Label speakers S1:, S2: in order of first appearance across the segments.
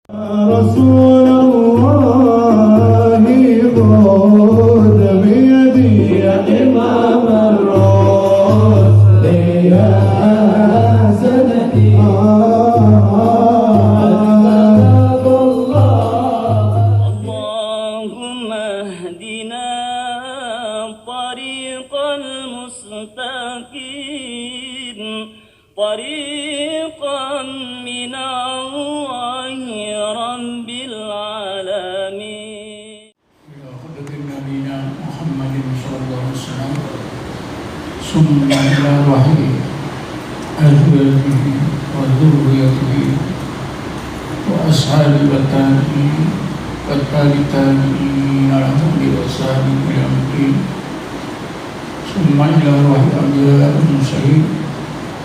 S1: رسول الله خذ بيدي يا إمام الرسل يا سندي أتبعك الله
S2: اللهم اهدنا طريق المستقيم طريقا من الله رب العالمين.
S3: إلى حضرة نبينا محمد صلى الله عليه وسلم ثم إلى وحي أزواجه وذريته وأصحاب والتابعين لهم بإحسان إلى يوم الدين ثم إلى وحي أنبياء المرسلين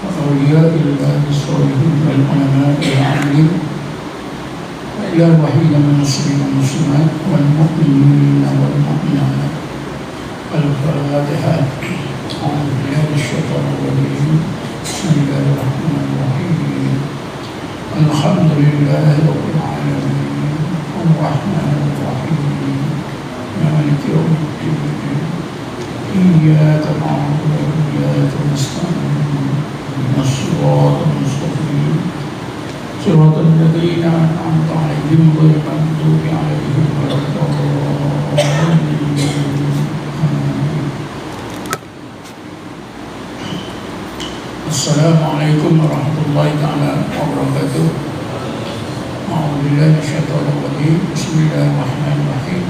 S3: وأولياء الله الصالحين والعلماء العاملين وإلى الوحيد من المسلمين والمسلمات والمؤمنين والمؤمنات. الفاتحة. أعوذ بالله من الشيطان الرجيم. بسم الله الرحمن الرحيم. الحمد لله رب العالمين الرحمن الرحيم مالك يوم الدين إياك نعبد وإياك نستعين اهدنا الصراط المستقيم صراط الذين أنعمت عليهم غير المغضوب عليهم ولا الضالين. Assalamualaikum warahmatullahi wabarakatuh. A'udzubillahi minasyaitonir rajim. Bismillahirrahmanirrahim.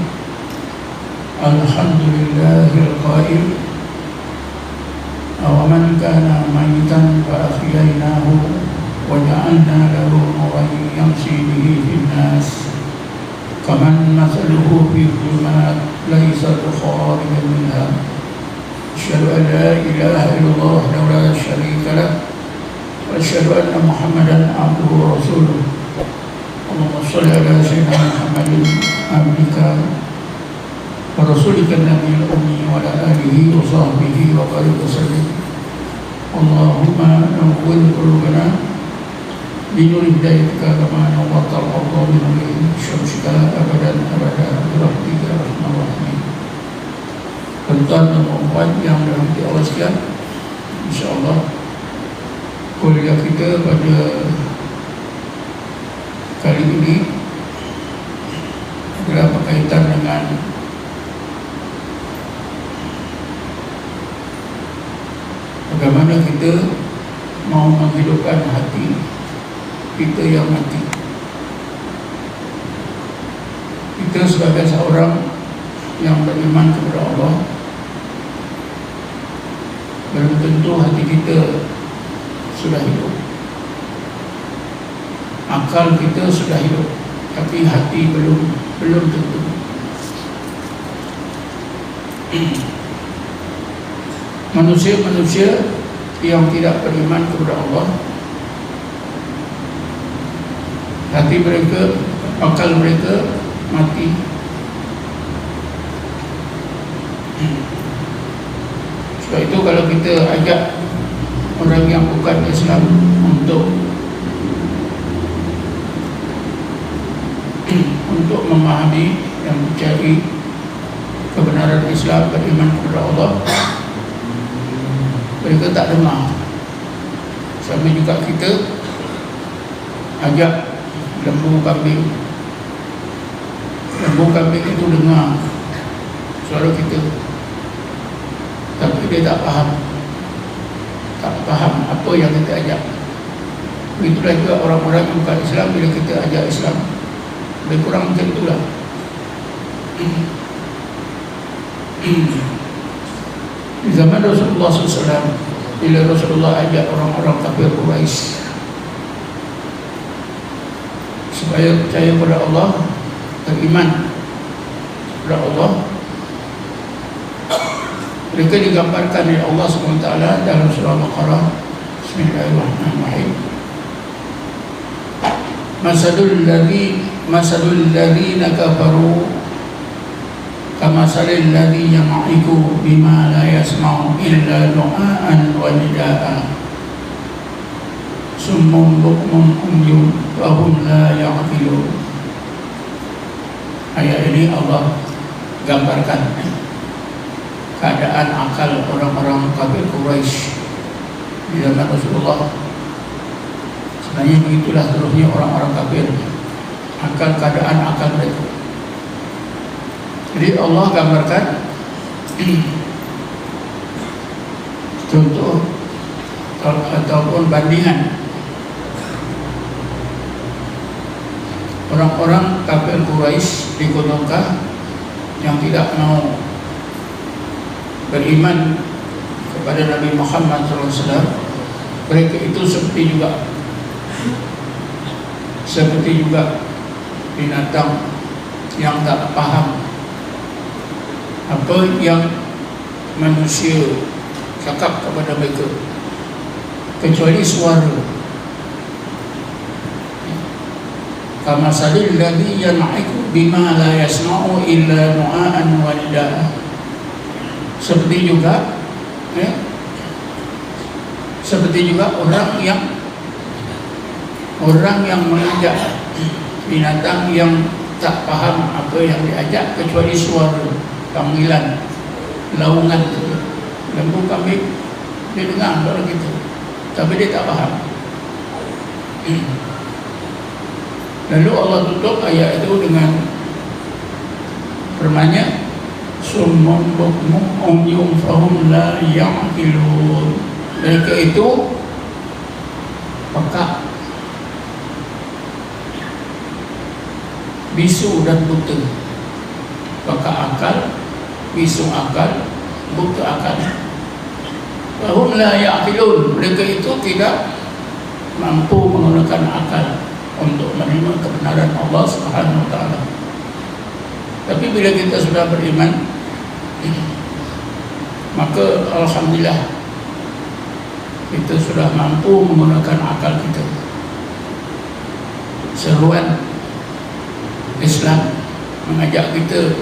S3: Alhamdulillahil qail wa man kana mayitan fa ahyaynahu wa ja'alna lahu nuran yamshi bihi fin nas kaman mathaluhu fi dhulumat laysa bikharijan minha. Asyhadu an la ilaha illallah wahdahu la syarika lah wa asyhadu anna Muhammadan abduhu wa rasuluh. Allahumma shalli ala sayyidina Muhammadin abdika wa rasulika nabiyil ummi wa ala alihi wa sahbihi wa barik wa sallim. Allahumma nawwir qulubana bi nuri hidayatika kama nawwarta al-ardha bi nuri syamsika abadan abada bi rahmatika ya arhamar rahimin. Tuan-tuan dan puan yang dirahmati Allah sekalian, insya-Allah kuliah kita pada kali ini adalah berkaitan dengan bagaimana kita mau menghidupkan hati kita yang mati. Kita sebagai seorang yang beriman kepada Allah, belum tentu hati kita sudah hidup. Akal kita sudah hidup, tapi hati belum tentu. Manusia-manusia yang tidak beriman kepada Allah, hati mereka, akal mereka mati. Sebab itu kalau kita ajak orang yang bukan Islam untuk memahami dan mencari kebenaran Islam, beriman kepada Allah, mereka tak dengar. Sama juga kita ajak lembu kambing itu dengar suara kita, tapi dia tak faham apa yang kita ajak. Begitulah juga orang-orang yang bukan Islam, bila kita ajak Islam, lebih kurang macam itulah. Di zaman Rasulullah SAW, bila Rasulullah ajak orang-orang kafir Quraisy supaya percaya kepada Allah, beriman kepada Allah, mereka digambarkan oleh Allah SWT dalam surah Al-Baqarah. Bismillahirrahmanirrahim. Masalul ladzina kafaru kamasalil ladzi yam'iku bima la yasma'u illa du'aan wa nidaa'a summun bukmun umyun wa hum la ya'qilun. ini Allah gambarkan keadaan akal orang-orang kafir Quraisy di zaman Rasulullah. Sebenarnya begitulah seluruhnya orang-orang kafir, keadaan akal mereka. Jadi Allah gambarkan contoh ataupun bandingan orang-orang kafir Quraisy di Gunung Kah yang tidak mau beriman kepada Nabi Muhammad SAW. Mereka itu seperti juga binatang yang tak paham apa yang manusia cakap kepada mereka, kecuali suara. Kama salil ladzi yan'iku bima la yasma'u illa nu'aan wa nidaa. Seperti juga orang yang mengajak binatang yang tak paham apa yang diajak kecuali suara panggilan, laungan lembu kambing. Dia dengar suara kita, tapi dia tak paham. Lalu Allah tutup ayat itu dengan firman-Nya, summun bukmun umyun fahum la ya'qilun. Mereka itu pekak, bisu dan buta. Pekak akal, bisu akal, buta akal. Fahum la ya'qilun. Mereka itu tidak mampu menggunakan akal untuk menerima kebenaran Allah Subhanahu wa taala. Tapi bila kita sudah beriman, maka alhamdulillah kita sudah mampu menggunakan akal kita. Seruan Islam mengajak kita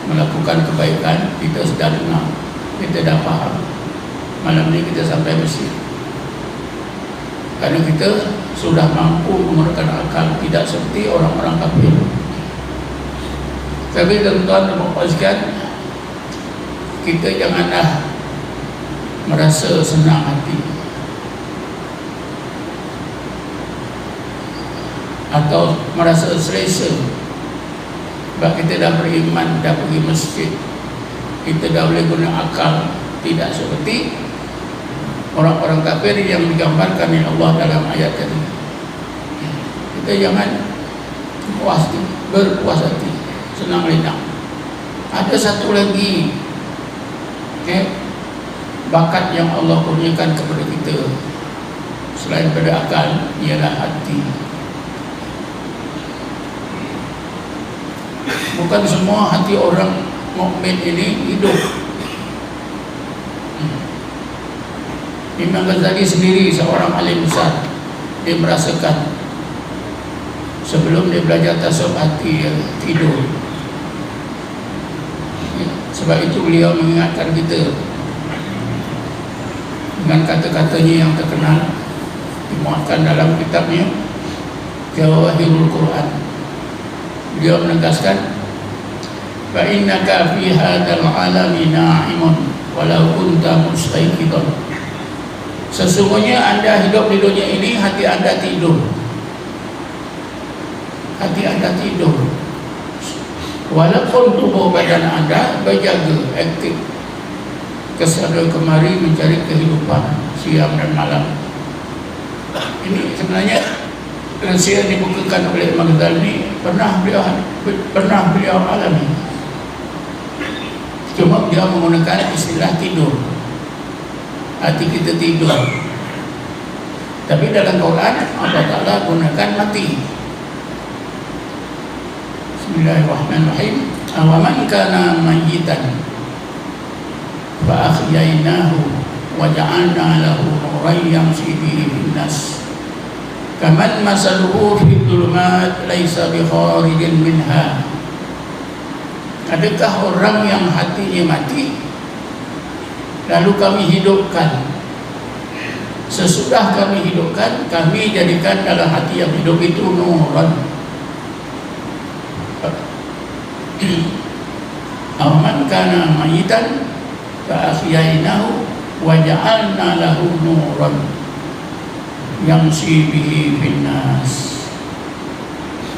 S3: melakukan kebaikan, kita sudah dengar, kita dah faham. Malam ini kita sampai Mesir karena kita sudah mampu menggunakan akal, tidak seperti orang-orang kafir. Tapi tuan-tuan dan puan sekalian, kita janganlah merasa senang hati atau merasa selesa sebab kita dah beriman, dah pergi masjid, kita dah boleh guna akal. Tidak seperti orang-orang kafir yang digambarkan oleh Allah dalam ayat tadi. Kita jangan berpuas hati, senang lenang. Ada satu lagi bakat yang Allah kurniakan kepada kita selain pada akal, ialah hati. Bukan semua hati orang mukmin ini hidup. Imam Ghazali sendiri seorang alim besar, dia merasakan sebelum dia belajar tasawuf hati tidur. Sebab itu beliau mengingatkan kita dengan kata-katanya yang terkenal, dimuatkan dalam kitabnya Jawahirul Quran. Beliau menegaskan, fa innaka fi hadzal alami na'imun walau kunta mustayqidan. Sesungguhnya anda hidup di dunia ini, hati anda tidur. Hati anda tidur, walaupun tubuh badan anda berjaga, aktif, kesana kemari mencari kehidupan siang dan malam. Ini sebenarnya rahsia dibukakan oleh Imam Ghazali, pernah beliau alami. Cuma dia menggunakan istilah tidur. Hati kita tidur. Tapi dalam Quran Allah Ta'ala gunakan mati. Bismillahirrahmanirrahim. Awaman kana mayyitan fa akhyainahu wa ja'alna lahu nuran yamshi bihi fin nas kaman masaluhu fi dhulumat laisa bi kharijin minha. Adakah orang yang hatinya mati lalu kami hidupkan? Sesudah kami hidupkan, kami jadikan dalam hati yang hidup itu nuran. Aman kana mayitan fa ahyainahu wa ja'alna lahu nuran yamshi bihi fin nas.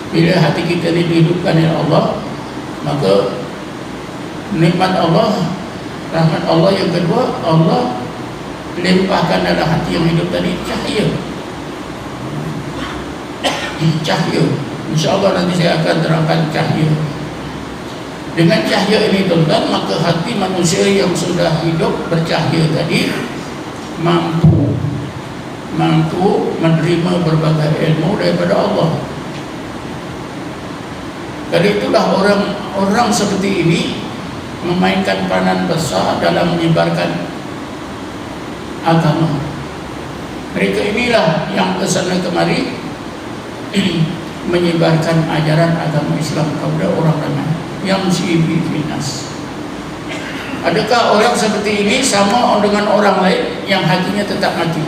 S3: Bila hati kita ini dihidupkan oleh Allah, maka nikmat Allah, rahmat Allah yang kedua, Allah limpahkan dalam hati yang hidup tadi cahaya. Cahaya, insyaAllah nanti saya akan terangkan cahaya. Dengan cahaya ini tuan-tuan, maka hati manusia yang sudah hidup bercahaya tadi mampu menerima berbagai ilmu daripada Allah. Dari itulah orang seperti ini memainkan peranan besar dalam menyebarkan agama. Mereka inilah yang kesana kemari menyebarkan ajaran agama Islam kepada orang ramai yang sibi finas. Adakah orang seperti ini sama dengan orang lain yang hatinya tetap mati?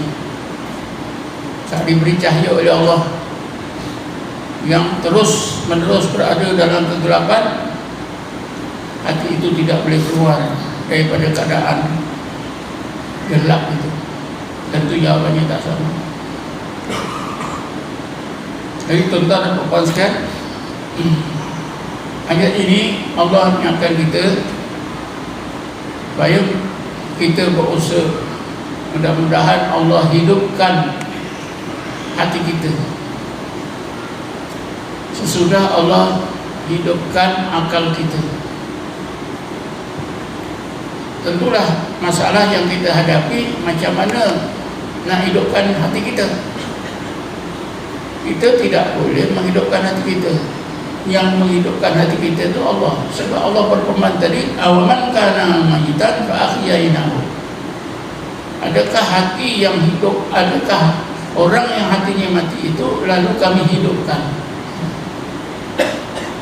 S3: Tak diberi cahaya oleh Allah, yang terus menerus berada dalam kegelapan, hati itu tidak boleh keluar daripada keadaan gelap itu. Tentu jawabannya tak sama. Jadi tuan-tuan dan puan sekalian, ayat ini Allah ingatkan kita supaya kita berusaha, mudah-mudahan Allah hidupkan hati kita. Sesudah Allah hidupkan akal kita, tentulah masalah yang kita hadapi macam mana nak hidupkan hati kita. Kita tidak boleh menghidupkan hati kita. Yang menghidupkan hati kita itu Allah. Sebab Allah berfirman tadi, awaman kana mayitan fa ahyainahu. Adakah hati yang hidup, adakah orang yang hatinya mati itu lalu kami hidupkan?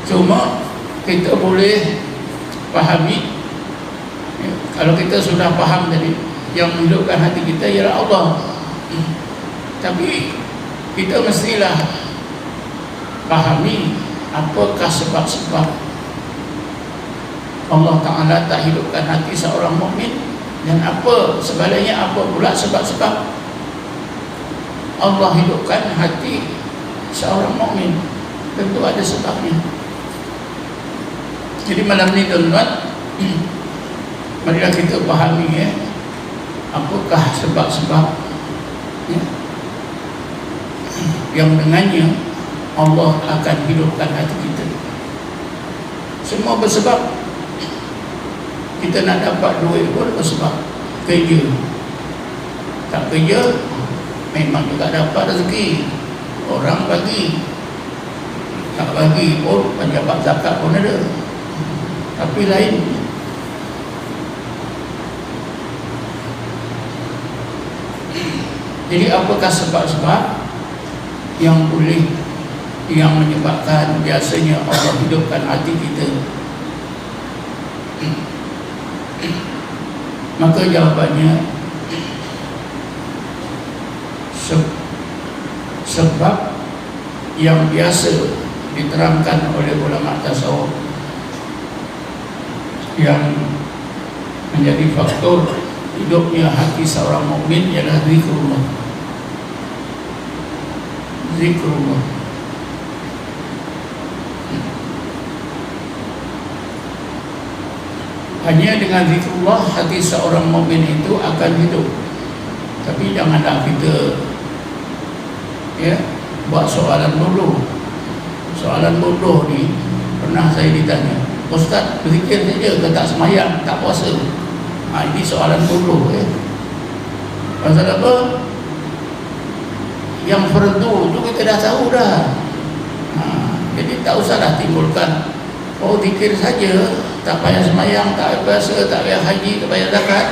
S3: Cuma kita boleh pahami, kalau kita sudah faham tadi, yang menghidupkan hati kita ialah Allah. Tapi kita mestilah pahami apakah sebab-sebab Allah Ta'ala tak hidupkan hati seorang mukmin, dan apa sebaliknya, apa pula sebab-sebab Allah hidupkan hati seorang mukmin. Tentu ada sebabnya. Jadi malam ni tuan-tuan, marilah kita pahami apakah sebab-sebab yang dengannya Allah akan hidupkan hati kita. Semua bersebab. Kita nak dapat duit pun bersebab. Kerja, tak kerja memang juga dapat rezeki. Orang bagi, tak bagi pun pejabat zakat pun ada. Tapi lain. Jadi apakah sebab-sebab yang menyebabkan biasanya Allah hidupkan hati kita? Maka jawabannya sebab yang biasa diterangkan oleh ulama tasawuf yang menjadi faktor hidupnya hati seorang mukmin ialah zikrullah. Zikrullah. Hanya dengan zikrullah hati seorang mukmin itu akan hidup. Tapi janganlah kita buat soalan bodoh. Soalan bodoh ni pernah saya ditanya, Ustaz, berzikir saja ke tak semayang, tak puasa? Ini soalan bodoh. Pasal apa? Yang fardu tu kita dah tahu dah. Jadi tak usahlah timbulkan, oh zikir saja, tak payah semayang, tak payah puasa, tak payah haji, tak payah zakat.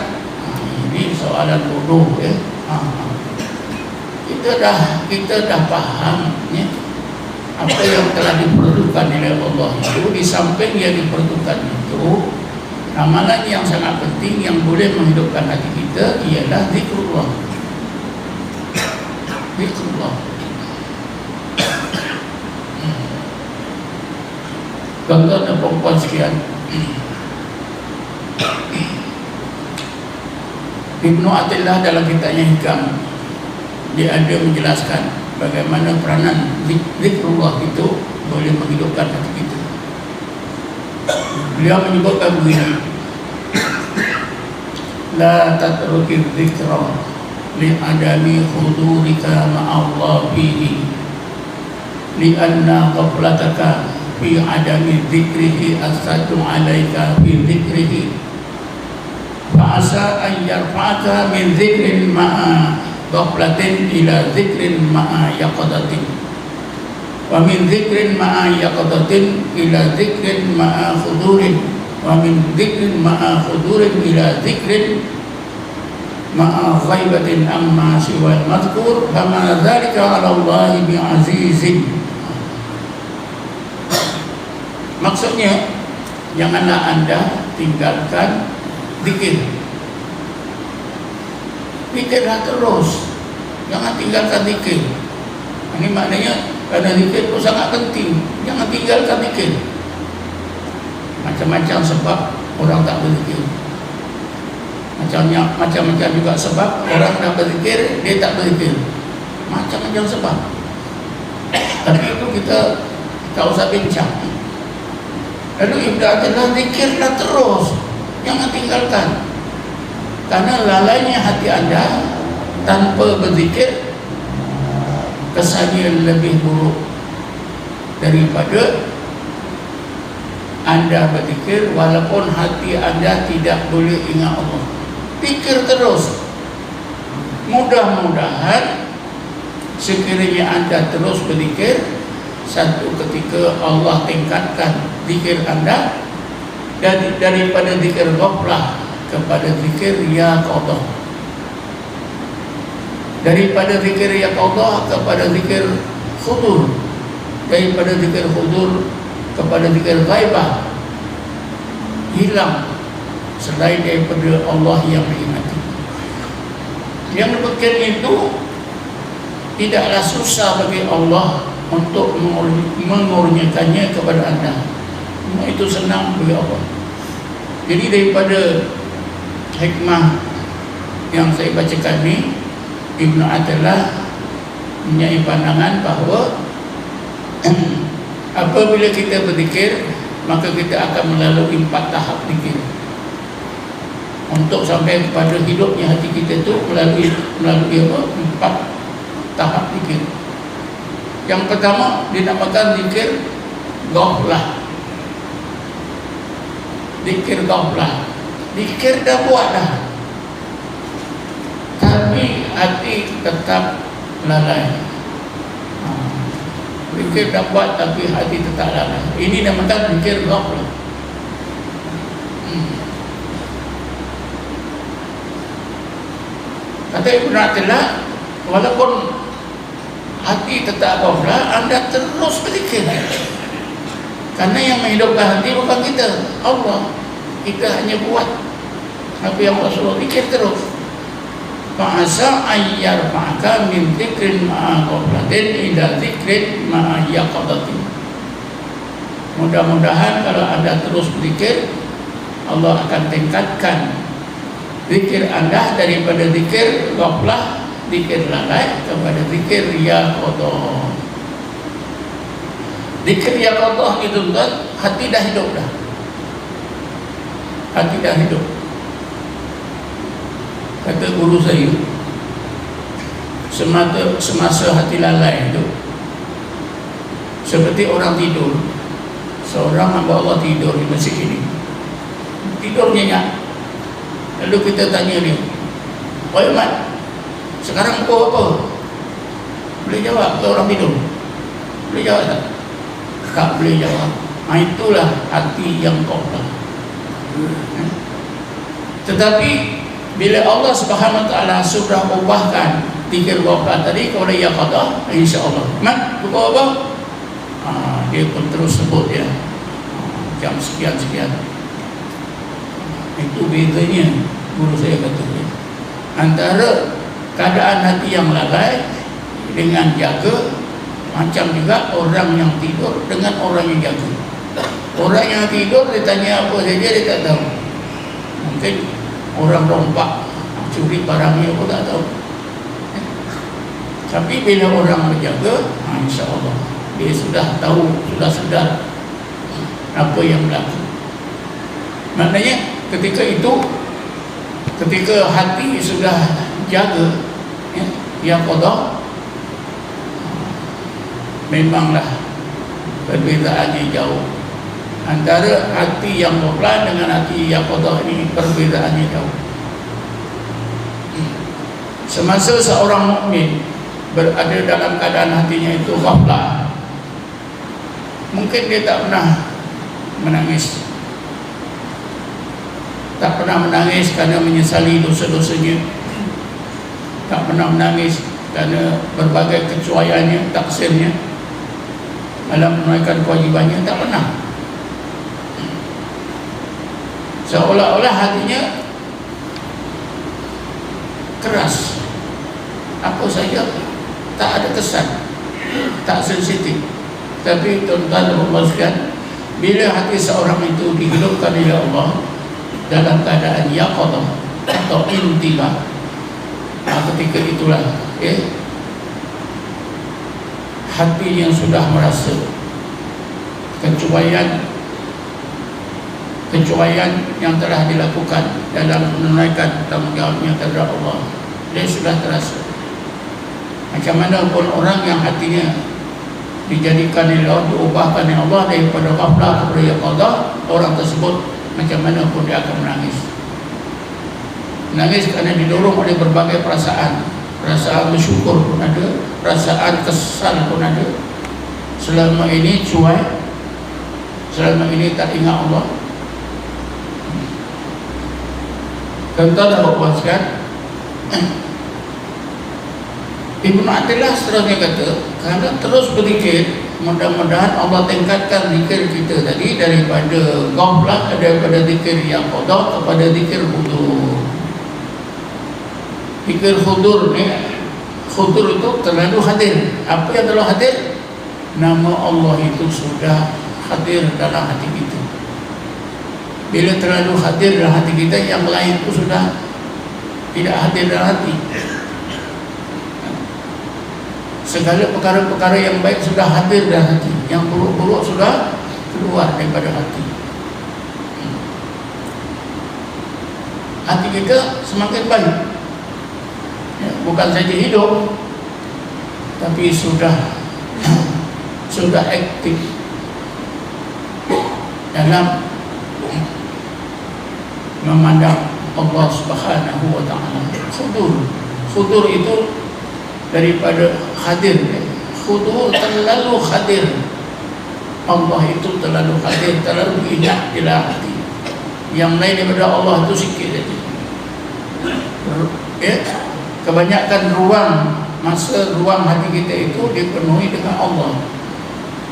S3: Ini soalan bodoh. Kita dah faham apa yang telah diperlukan oleh Allah itu. Di samping yang diperlukan itu, amalan yang sangat penting yang boleh menghidupkan hati kita ialah zikrullah. Zikrullah. Tuan-tuan dan perempuan sekalian, Ibnu Athaillah dalam kitabnya Hikam, dia ada menjelaskan bagaimana peranan zikrullah itu boleh menghidupkan hati kita. Beliau menyebutkan begini, la tatruki dzikra li adami hudurika ma'allah fihi li anna qaflataka fi adami dzikrihi asadu alaika fi dzikrihi fa'asa an yarfa'aka min dzikrin ma'a ghaflatin ila dzikrin ma'a yaqadatin wa min dzikrin ma'a yaqadatin ila dzikrin ma'a khudurin wa min dzikrin ma'a khudurin ila dzikrin ma'a ghaibatin amma siwal madhkur fama dzalika 'ala Allah bi'azizin. Maksudnya, janganlah anda tinggalkan zikir. Zikirlah terus, jangan tinggalkan zikir. Ini maknanya karena zikir itu sangat penting, jangan tinggalkan zikir. Macam-macam sebab orang tak berzikir. Macam-macam juga sebab orang nak berzikir, dia tak berzikir. Macam-macam sebab. Tapi itu kita tak usah bincang. Lalu Ibnu Athaillah, zikirlah terus, jangan tinggalkan. Karena lalainya hati anda tanpa berzikir kesannya lebih buruk daripada anda berzikir walaupun hati anda tidak boleh ingat Allah. Zikir terus. Mudah-mudahan sekiranya anda terus berzikir, satu ketika Allah tingkatkan zikir anda daripada zikir ghaflah kepada zikir yaqadah, daripada zikir yaqadah kepada zikir khudur, daripada zikir khudur kepada zikir ghaibah. Hilang selain daripada Allah yang diingati. Yang demikian itu tidaklah susah bagi Allah untuk mengurniakannya kepada anda. Itu senang bagi Allah. Jadi daripada hikmah yang saya bacakan ni, Ibnu Athaillah mempunyai pandangan bahawa apabila kita berzikir, maka kita akan melalui 4 tahap zikir. Untuk sampai kepada hidupnya hati kita itu melalui 4 tahap zikir. Yang pertama dinamakan zikir ghaflah. Zikir ghaflah. Zikir dah buat dah, tapi hati tetap lalai. Zikir dah buat tapi hati tetap lalai. Ini dinamakan zikir ghaflah. Kata Ibnu Athaillah, walaupun hati tetap ghaflah, anda terus berzikir. Karena yang menghidupkan hati bukan kita, Allah. Kita hanya buat apa yang Allah suruh, zikir terus. Fa'asa ayyar ma'aka min zikrin ma'a ghaflatin ila zikrin ma'a yaqadatin. Mudah-mudahan kalau anda terus berzikir, Allah akan tingkatkan zikir anda daripada zikir ghaflah, zikir lalai, kepada zikir yaqadah. Zikir yaqadah itu kan hati dah hidup dah. Hati dah hidup. Kata guru saya, semasa hati lalai itu seperti orang tidur. Seorang hamba Allah tidur di masjid ini, tidur nyenyak. Lalu kita tanya dia, "Wahai Mat, sekarang kau apa?" Boleh jawab kalau orang tidur? Boleh jawab tak? Tak boleh jawab. Itulah hati yang ghaflah. Tetapi bila Allah Subhanahu Wa Taala sudah ubahkan zikir ghaflah tadi kepada yaqadah, insya-Allah. Mat, kau apa? Dia pun terus sebut ya, jam sekian-sekian. Itu bedanya, guru saya kata, antara keadaan hati yang lalai dengan jaga, macam juga orang yang tidur dengan orang yang jaga. Orang yang tidur ditanya apa saja dia tak tahu. Mungkin orang rompak curi barangnya pun tak tahu. Tapi bila orang berjaga, insya Allah dia sudah tahu, sudah sedar apa yang berlaku. Maknanya ketika itu, ketika hati sudah jaga, yang qada, memanglah perbezaannya jauh. Antara hati yang ghaflan dengan hati yang qada ini perbezaannya jauh. Semasa seorang mukmin berada dalam keadaan hatinya itu ghaflan, mungkin dia tak pernah menangis, tak pernah menangis karena menyesali dosa-dosanya, tak pernah menangis karena berbagai kecuaiannya, taksirnya dalam menunaikan kewajibannya, tak pernah. Seolah-olah hatinya keras, apa saja tak ada kesan, tak sensitif. Tapi tuan-tuan dan puan-puan, bila hati seorang itu dihidupkan oleh Allah dalam keadaan yaqadah atau intibah, ketika itulah hati yang sudah merasa kecuaian yang telah dilakukan dalam menunaikan tanggungjawabnya terhadap Allah, dia sudah terasa. Macam mana pun orang yang hatinya dijadikan oleh Allah, diubahkan oleh Allah daripada ghaflah kepada yaqadah, orang tersebut macam mana pun dia akan menangis. Menangis kerana didorong oleh berbagai perasaan. Perasaan bersyukur pun ada, perasaan kesal pun ada. Selama ini cuai, selama ini tak ingat Allah. Tuan-tuan dan puan sekalian, Ibnu Athilah seterusnya kata, kerana terus berzikir, mudah-mudahan Allah tingkatkan zikir kita tadi daripada ghaflah, daripada zikir yang qada kepada zikir hudur. Zikir hudur ni, hudur itu terlalu hadir. Apa yang terlalu hadir? Nama Allah itu sudah hadir dalam hati kita. Bila terlalu hadir dalam hati kita, yang lain itu sudah tidak hadir dalam hati. Segala perkara-perkara yang baik sudah hadir dalam hati, yang buruk-buruk sudah keluar daripada hati. Hati kita semakin baik, bukan saja hidup, tapi sudah aktif dalam memandang Allah Subhanahu wa taala. Khudur itu daripada hadir. Khudur terlalu hadir. Allah itu terlalu hadir, terlalu indah di dalam hati. Yang lain daripada Allah itu sikit saja. Kebanyakan ruang hati kita itu dipenuhi dengan Allah.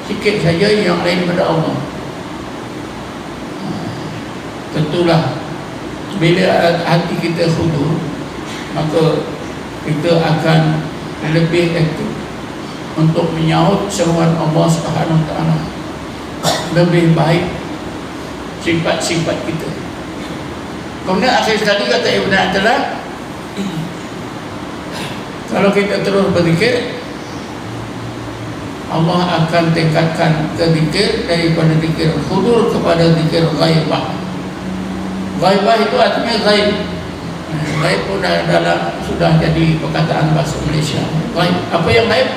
S3: Sikit saja yang lain daripada Allah. Tentulah bila hati kita khudur, maka kita akan lebih aktif untuk menyahut seruan Allah Subhanahu wa taala. Lebih baik sifat-sifat kita. Kemudian akhir sekali kata Ibnu Athilah, kalau kita terus berzikir, Allah akan tingkatkan ke zikir daripada zikir khudur kepada zikir ghaibah. Ghaibah itu artinya ghaib. Ghaib pun dalam sudah jadi perkataan bahasa Malaysia. Ghaib. Apa yang ghaib?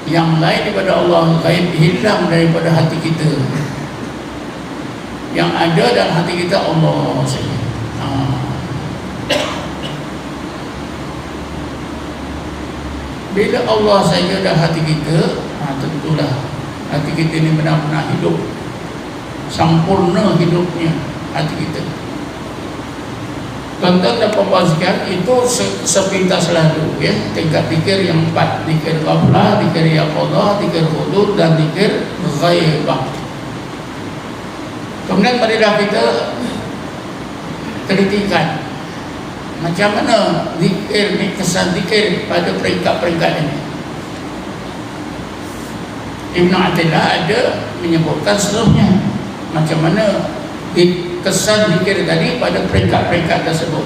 S3: Yang lain daripada Allah. Ghaib hilang daripada hati kita. Yang ada dalam hati kita Allah saja. Bila Allah saja dalam hati kita, tentulah hati kita ini benar-benar hidup, sempurna hidupnya hati kita. Tuan-tuan dan puan-puan sekalian, itu sepintas lalu ya, tingkat zikir yang 4, zikir ghaflah, zikir yaqadah, zikir hudur, dan zikir ghaibah. Kemudian marilah kita telitikan macam mana zikir ni, kesan zikir pada peringkat-peringkat ini. Ibnu Athilah ada menyebutkan seluruhnya. macam mana kesan zikir tadi pada peringkat-peringkat tersebut,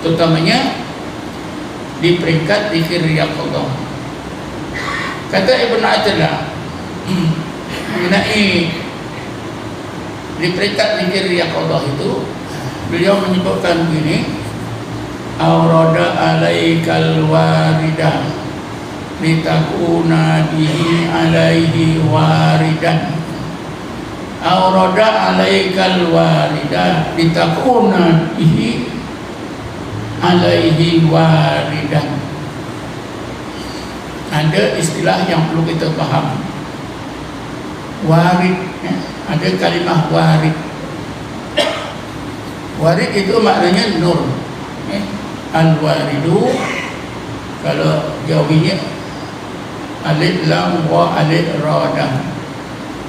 S3: terutamanya di peringkat zikir riyadhullah. Kata Ibn Atillah mengenai di peringkat zikir riyadhullah itu, beliau menyebutkan begini: aurada alaikal waridah litakuna bihi alaihi waridan. Aurada alaikal waridah litakuna bihi alaihi waridan. Ada istilah yang perlu kita faham. Warid, ya. Ada kalimah warid. Warid itu maknanya nur, ya. Al-waridu, kalau jawinya alif lam wa alif ra dah.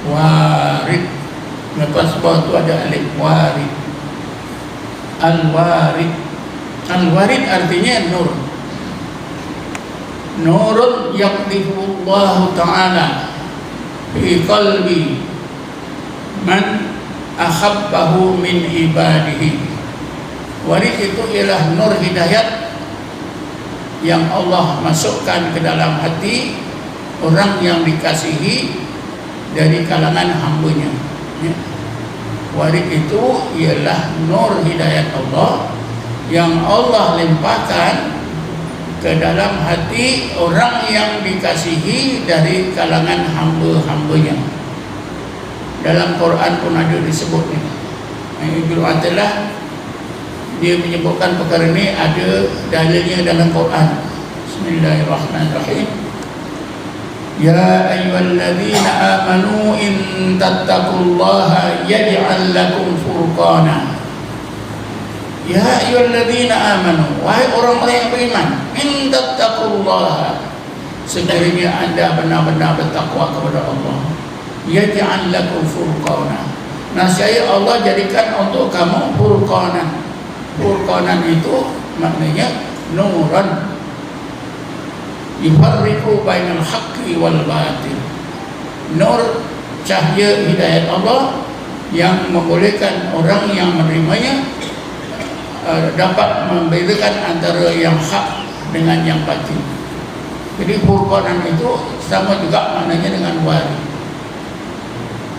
S3: Warid, lepas bawah tu ada alif, warid. Al-warid, al-warid artinya nur. Nurun yaqdifu Allah Ta'ala fi qalbi man akhabbahu min ibadihi. Warid itu ialah nur hidayat yang Allah masukkan ke dalam hati orang yang dikasihi dari kalangan hambanya, ya. Warid itu ialah nur hidayat Allah yang Allah limpahkan ke dalam hati orang yang dikasihi dari kalangan hamba-hambanya. Dalam Quran pun ada disebut ni. Ibnu Atillah dia menyebutkan perkara ini, ada dalilnya dalam Quran. Bismillahirrahmanirrahim. Ya ayyuhalladzina amanu in tattaqullaha yaj'al lakum furqana. Ya ayyuhalladzina amanu, wahai orang-orang yang beriman, in tattaqullaha, sekiranya anda benar-benar bertakwa kepada Allah, yaj'al lakum furqana, nascaya Allah jadikan untuk kamu furqanan. Furqanan itu maknanya nuran yufarriqu bainal haqqi wal batil. Nur, cahaya hidayat Allah yang membolehkan orang yang menerimanya dapat membedakan antara yang hak dengan yang batil. Jadi furqanan itu sama juga maknanya dengan warid.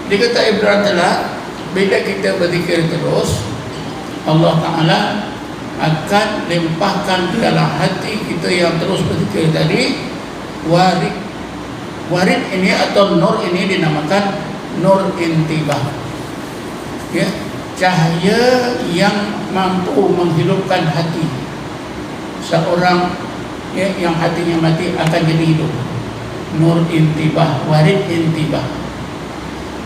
S3: Dia kata Ibn Atillah, bila kita berzikir terus, Allah Ta'ala akan limpahkan ke dalam hati kita yang terus berzikir tadi warid. Warid ini atau nur ini dinamakan nur intibah, ya, cahaya yang mampu menghidupkan hati seorang, ya, yang hatinya mati akan jadi hidup. Nur intibah, warid intibah.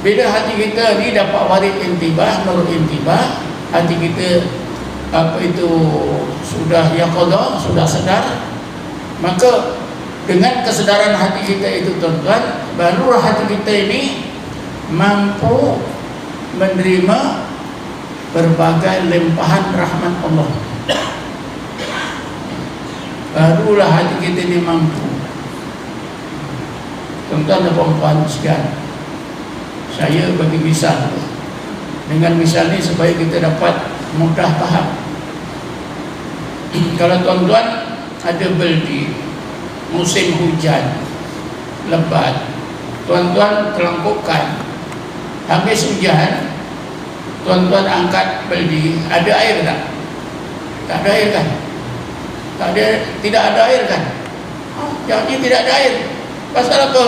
S3: Bila hati kita ni dapat warid intibah, nur intibah, hati kita sudah yaqadha, sudah sadar, maka dengan kesedaran hati kita itu, tuan-tuan, barulah hati kita ini mampu menerima berbagai limpahan rahmat Allah. Barulah hati kita ini mampu. Tuan-tuan dan puan-puan sekalian, saya bagi misal. Dengan misal ini supaya kita dapat mudah faham. Kalau tuan-tuan ada beldi musim hujan lebat, tuan-tuan kelengkupkan, habis hujan tuan-tuan angkat beldi, ada air tak? Tak ada air kan? Tidak ada air kan? Jadi tidak ada air. Pasal apa?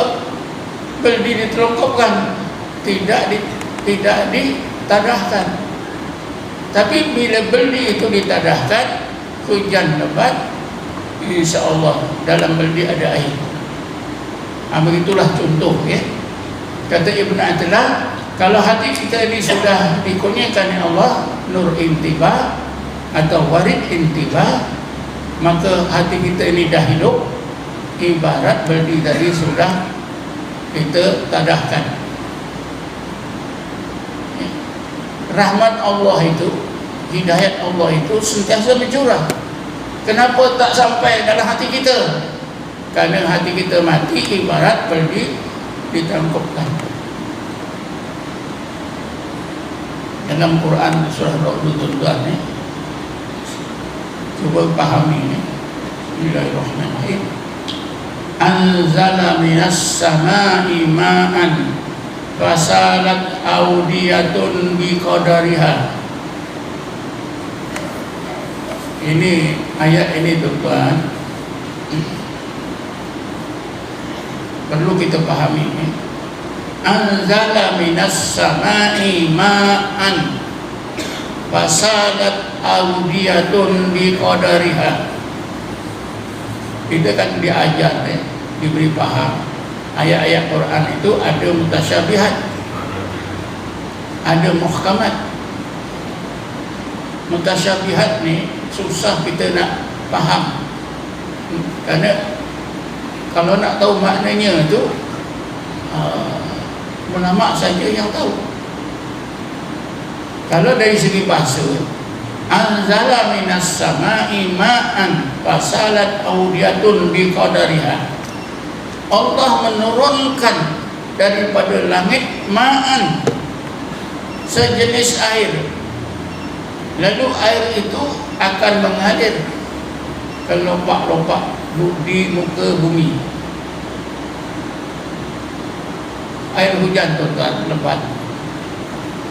S3: Beldi ditelengkupkan, tidak ditadahkan. Tapi bila beldi itu ditadahkan, hujan lebat, insya-Allah dalam beldi ada air. Begitulah contoh, ya. Kata Ibn Atillah, kalau hati kita ini sudah dikurniakan oleh Allah nur intibah atau warid intibah, maka hati kita ini dah hidup ibarat beldi tadi sudah kita tadahkan. Rahmat Allah itu, hidayat Allah itu sentiasa mencurah. Kenapa tak sampai dalam hati kita? Kerana hati kita mati ibarat beldi ditangkupkan. dalam Quran surah Ar-Ra'd tuan-tuan ni. Cuba pahami ni. Bismillahirrahmanirrahim. Anzala minas sama'i ma'an fasalat awdiyatun biqadariha. Ini ayat ini tuan-tuan perlu kita pahami. Anzala minas sama'i ma'an fasalat awdiyatun biqadariha. Kita kan diajar, diberi paham ayat-ayat Quran itu ada mutasyabihat, ada muhkamat. Mutasyabihat ni susah kita nak faham, karena kalau nak tahu maknanya tu ulama saja yang tahu. Kalau dari segi bahasa, anzala minas sama'i ma'an fasalat awdiyatun biqadariha. Allah menurunkan daripada langit ma'an, sejenis air. Lalu air itu akan mengalir ke lompak-lompak di muka bumi. Air hujan tuan-tuan lebat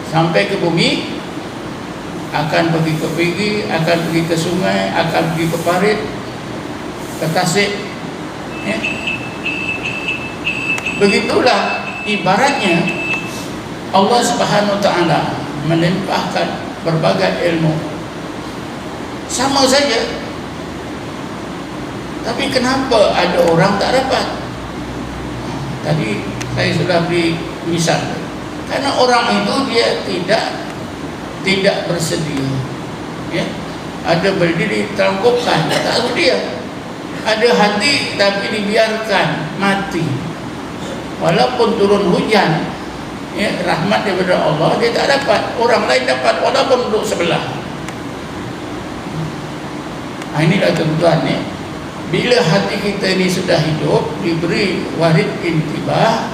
S3: sampai ke bumi, akan pergi ke Pigi, akan pergi ke sungai, akan pergi ke parit, ke tasik, ya. Begitulah ibaratnya Allah Subhanahu Wa Taala melimpahkan berbagai ilmu. Sama saja, tapi kenapa ada orang tak dapat? Tadi saya sudah beri misal. Karena orang itu dia tidak bersedia, ya. Ada berdiri terangkupkan, tak sedia. Ada hati tapi dibiarkan mati. Walaupun turun hujan, ya, rahmat daripada Allah, dia tak dapat. Orang lain dapat walaupun duduk sebelah. Inilah tuan-tuan, ya. Bila hati kita ini sudah hidup, diberi warid intibah,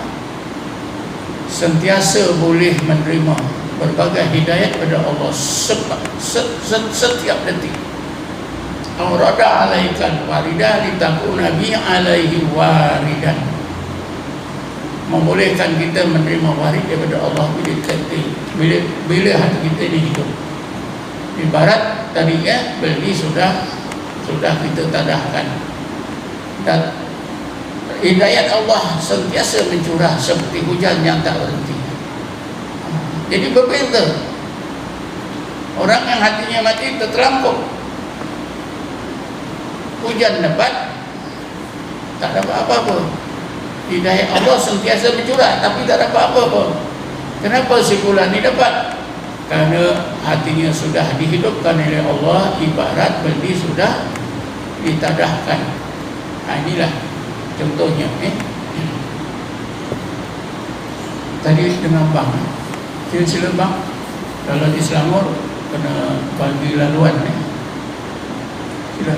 S3: sentiasa boleh menerima berbagai hidayat pada Allah setiap detik. Awrada alaikal waridah litakuna bi alaihi waridan. Membolehkan kita menerima warid daripada Allah bila hati kita ini hidup. Ibarat tadi, ya, beli sudah kita tadahkan, dan hidayat Allah sentiasa mencurah seperti hujan yang tak berhenti. Jadi berbeza. Orang yang hatinya mati terterangkup, hujan lebat, tak dapat apa-apa. Hidayat Allah sentiasa mencurah tapi tak dapat apa-apa. Kenapa si fulan ni dapat? Karena hatinya sudah dihidupkan oleh Allah, ibarat beli sudah ditadahkan. Inilah contohnya, Tadi dengan bang, sila bang, kalau di Selangor kena bagi laluan, Sila.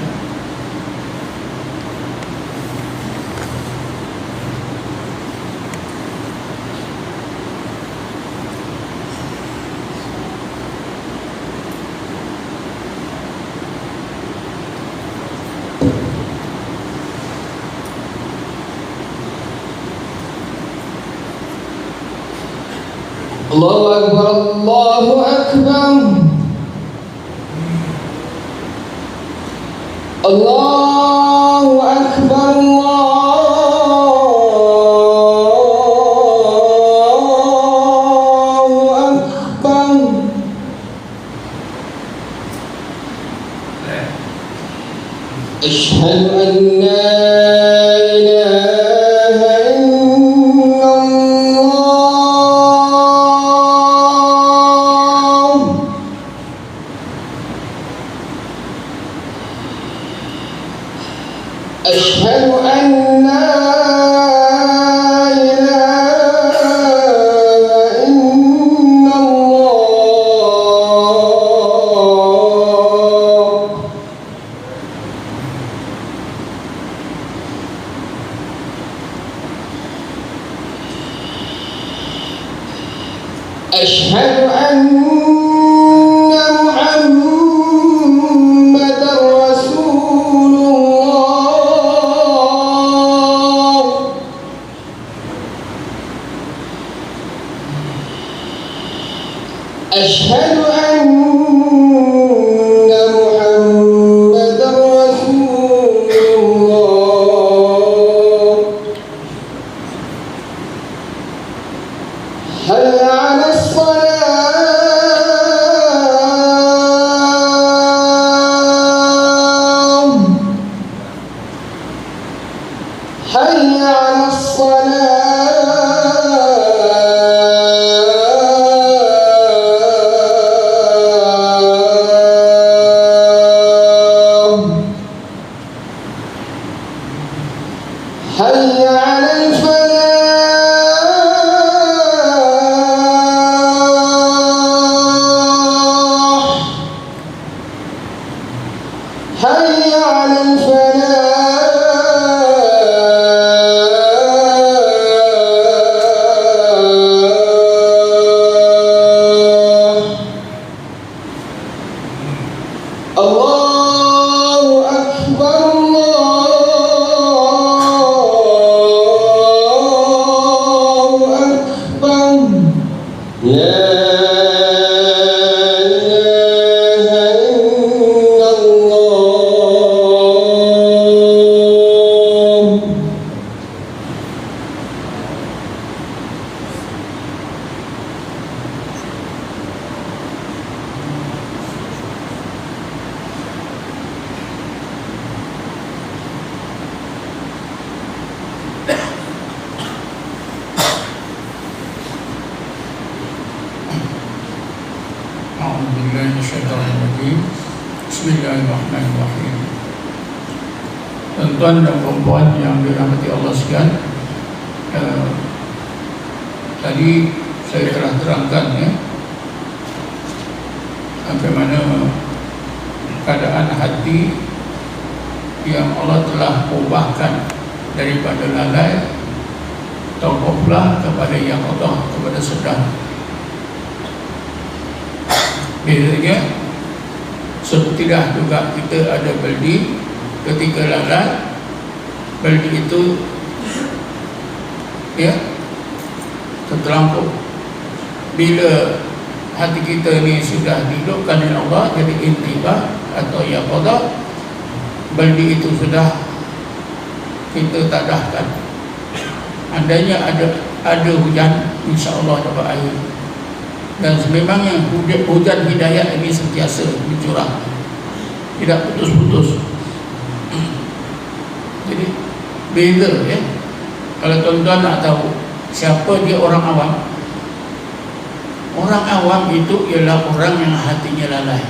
S1: Allahu Akbar, Allahu Akbar, Allahu Akbar, Allahu Akbar. Asyhadu an la أشهد أن لا إله إلا الله. أشهد أن أشهد أن محمدا رسول الله حي على الصلاة حي على الصلاة حي على الفلاح حي على الفلاح الله أكبر الله أكبر لا إله إلا الله
S3: A'udzubillahi minasyaitonirrajim. Bismillahirrahmanirrahim. Tuan-tuan dan puan-puan yang dirahmati Allah sekalian, tadi saya telah terangkan bagaimana keadaan hati yang Allah telah ubahkan daripada lalai atau ghaflah kepada yang Allah, kepada sedar. Bedanya setidak juga kita ada beldi, ketika lalai beldi itu tertelampau. Bila hati kita ni sudah dihidupkan oleh Allah jadi intibah atau yaqadah, beldi itu sudah kita tadahkan. Andainya ada hujan, insya-Allah dapat air. Dan sememangnya hujan hidayah ini sentiasa bercurah, tidak putus-putus. Jadi beza kalau tuan-tuan nak tahu siapa dia orang awam. Orang awam itu ialah orang yang hatinya lalai.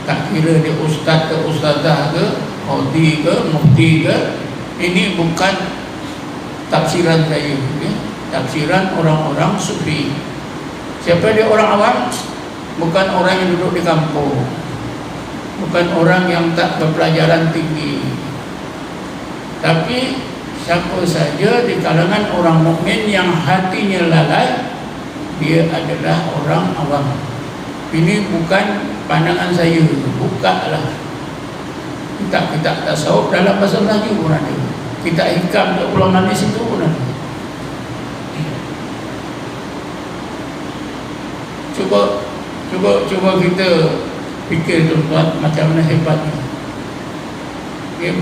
S3: Tak kira dia ustaz ke ustazah ke, qadi ke, mufti ke. Ini bukan tafsiran saya, tafsiran orang-orang sufi. Siapa dia orang awam? Bukan orang yang duduk di kampung, bukan orang yang tak berpelajaran tinggi, tapi siapa saja di kalangan orang mukmin yang hatinya lalai, dia adalah orang awam. Ini bukan pandangan saya, bukalah kitab-kitab tasawuf dalam bahasa Melayu pun ada, kitab hikam untuk ulama di situ pun ada. Cuba kita fikir tuan-tuan macam mana hebatnya.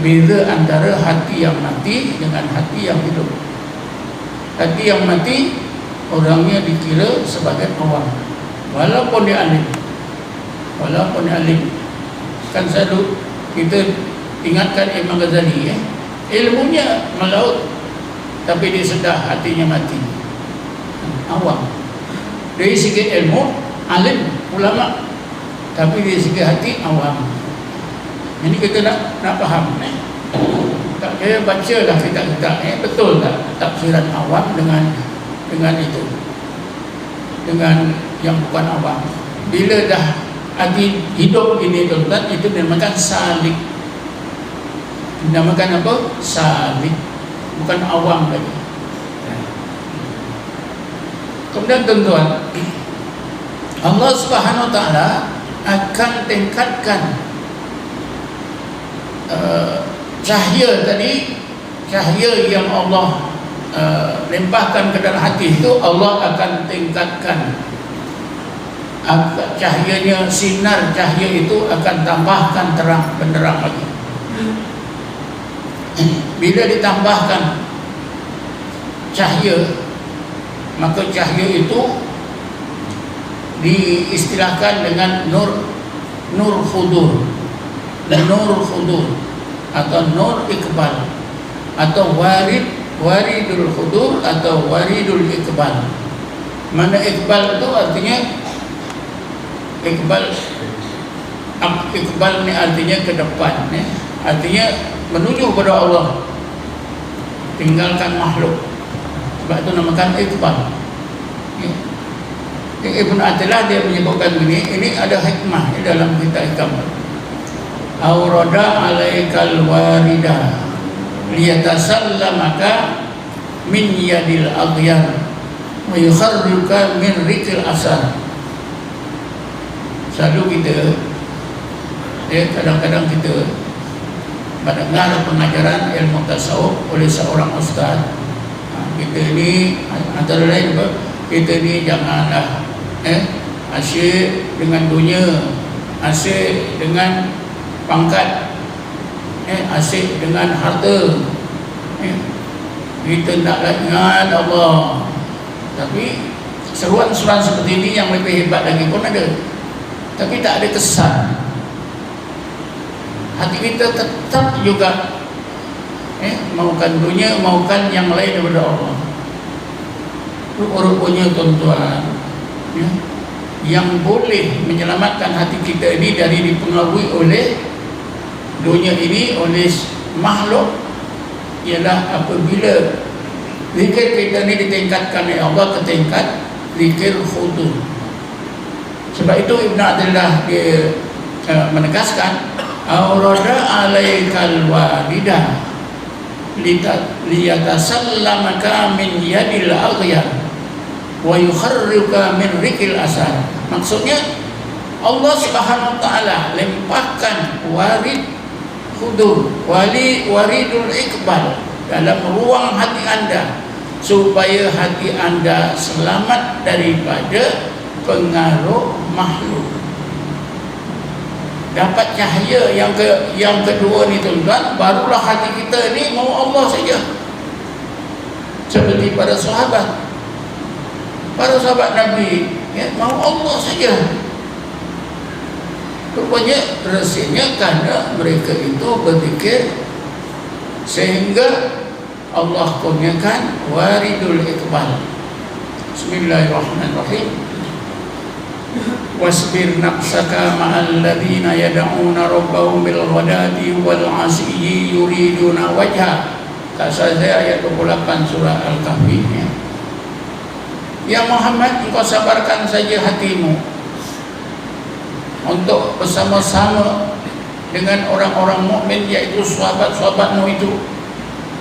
S3: Beza antara hati yang mati dengan hati yang hidup. Hati yang mati orangnya dikira sebagai awam, walaupun dia alim. Kan selalu kita ingatkan Imam Ghazali, ilmunya melaut tapi dia sedar hatinya mati. Awam. Dari segi ilmu alim, ulama, tapi dari segi hati awam. Ini kita nak faham. Tak kira baca dah kitab-kitab, betul tak tafsiran awam dengan itu, dengan yang bukan awam. Bila dah hati hidup ini tuan-tuan, itu dinamakan salik. Dinamakan apa? Salik, bukan awam lagi. Kemudian tuan-tuan, Allah Subhanahu Wa Taala akan tingkatkan cahaya tadi, cahaya yang Allah limpahkan ke dalam hati itu, Allah akan tingkatkan cahayanya, sinar cahaya itu akan tambahkan terang benderang lagi. Bila ditambahkan cahaya, maka cahaya itu diistilahkan dengan nur khudur, atau nur iqbal, atau waridul khudur atau waridul iqbal. Mana iqbal itu artinya iqbal ini artinya ke depan, artinya menuju kepada Allah, tinggalkan makhluk. Sebab itu namakan iqbal. Ibn Athilah dia menyebutkan ini ada hikmah di dalam kitab hikam. Aurada alaikal warida liyatasallamaka min yadil aghyar wa yukharruka min rikil asar. Selalu kita kadang-kadang kita mendengar pengajaran ilmu tasawuf oleh seorang ustaz. Kita ni antara lain apa? Kita ni janganlah asyik dengan dunia, asyik dengan pangkat, asyik dengan harta. Kita naklah ingat Allah. Tapi seruan-seruan seperti ini yang lebih hebat lagi pun ada, tapi tak ada kesan. Hati kita tetap juga maukan dunia, maukan yang lain daripada Allah. Rupa-rupanya tuan-tuan, yang boleh menyelamatkan hati kita ini dari dipengaruhi oleh dunia ini, oleh makhluk, ialah apabila zikir kita ini ditingkatkan oleh Allah ke tingkat zikir khudur. Sebab itu Ibn Athilah dia menegaskan aurada alaikal walidah liyatasallamaka min yadil aghyar wa yukharruka min rikil asar. Maksudnya Allah Subhanahu wa taala limpahkan warid khudur, waridul iqbal dalam ruang hati anda, supaya hati anda selamat daripada pengaruh makhluk. Dapat cahaya yang kedua ni tuan-tuan, barulah hati kita ni mau Allah saja. Seperti para sahabat Nabi, mau Allah saja. Rupanya rahsianya karena mereka itu berzikir sehingga Allah kurniakan waridul iqbal. Bismillahirrahmanirrahim. Wasbir nafsaka ma'al ladzina yad'una rabbahum bil ghadati wal 'ashiyyi yuriduna wajha. Kata saya ayat 28 surah Al-Kahfi. Ya Muhammad, engkau sabarkan saja hatimu untuk bersama-sama dengan orang-orang mukmin, yaitu sahabat-sahabatmu itu.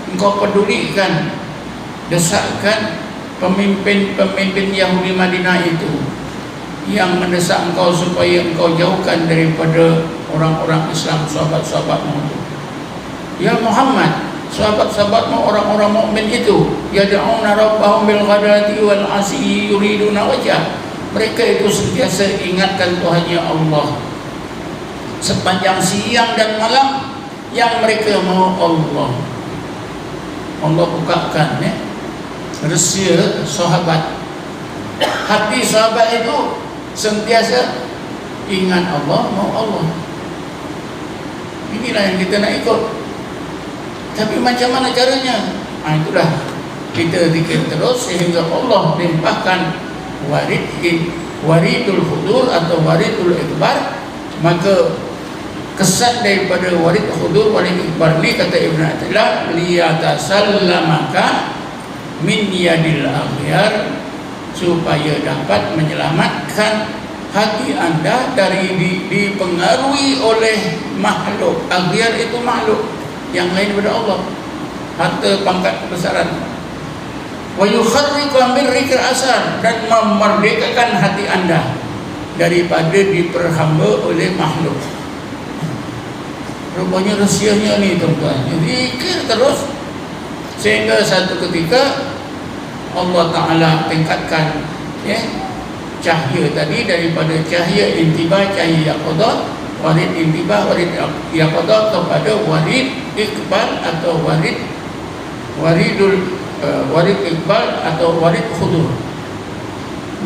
S3: Engkau pedulikan, desakkan pemimpin-pemimpin Yahudi Madinah itu yang mendesak engkau supaya engkau jauhkan daripada orang-orang Islam, sahabat-sahabatmu itu. Ya Muhammad, sahabat-sahabatmu orang-orang mukmin itu yad'una rabbahum bil ghadati wal 'ashiyyi yuriduna wajha. Mereka itu sentiasa ingatkan Tuhannya Allah sepanjang siang dan malam, yang mereka mau Allah. Allah bukakan rahsia sahabat. Hati sahabat itu sentiasa ingat Allah, mau Allah. Inilah yang kita nak ikut. Tapi macam mana caranya? Itulah kita zikir terus sehingga Allah limpahkan waridul khudur atau waridul iqbar. Maka kesan daripada warid khudur, warid iqbar ni, kata Ibn Athilah, liyatasallamaka min yadil aghyar, supaya dapat menyelamatkan hati anda dari dipengaruhi oleh makhluk. Aghyar itu makhluk yang lain daripada Allah, harta, pangkat, kebesaran. Wa yukharrika min rikil asar, dan memerdekakan hati anda daripada diperhamba oleh makhluk. Rupanya rahsianya ni tuan-tuan, zikir terus sehingga satu ketika Allah Ta'ala tingkatkan cahaya tadi daripada cahaya intibah, cahaya yaqadah, warid intibah, warid yaqadah kepada warid iqbal atau warid iqbal atau warid khudur.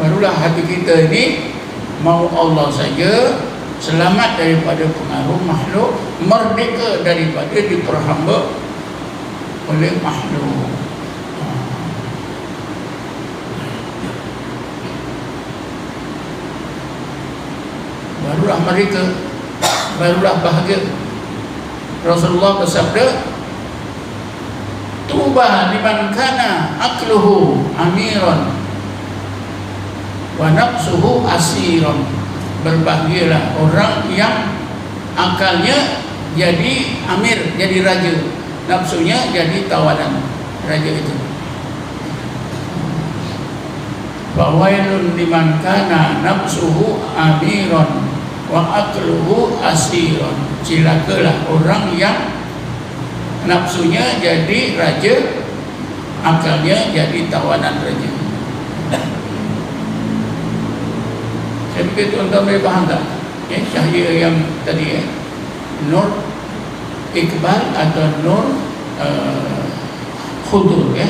S3: Barulah hati kita ini mau Allah saja, selamat daripada pengaruh makhluk, merdeka daripada diperhamba oleh makhluk. Barulah mereka, barulah bahagia. Rasulullah bersabda, tuba liman kana akluhu amiran wa nafsuhu asiran. Berbahagialah orang yang akalnya jadi amir, jadi raja, nafsunya jadi tawanan raja itu. Fawailun liman kana nafsuhu amiran wa akluhu asiran. Cilakalah orang yang nafsunya jadi raja, akalnya jadi tawanan raja. Saya pikir tuan-tuan boleh faham tak? Ya, cahaya yang tadi nur iqbal atau nur khudur ya.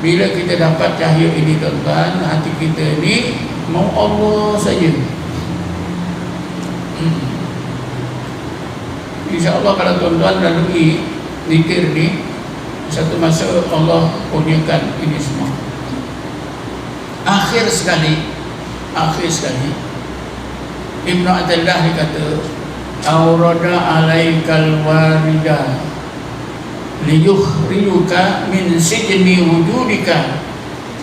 S3: Bila kita dapat cahaya ini tuan-tuan, hati kita ni mau Allah saja. InsyaAllah kalau tuan-tuan lalui zikir ni, satu masa Allah kurniakan ini semua. Akhir sekali Ibnu Athaillah dikata, aurada alaikal warida liyukhrijuka min sijni wujudika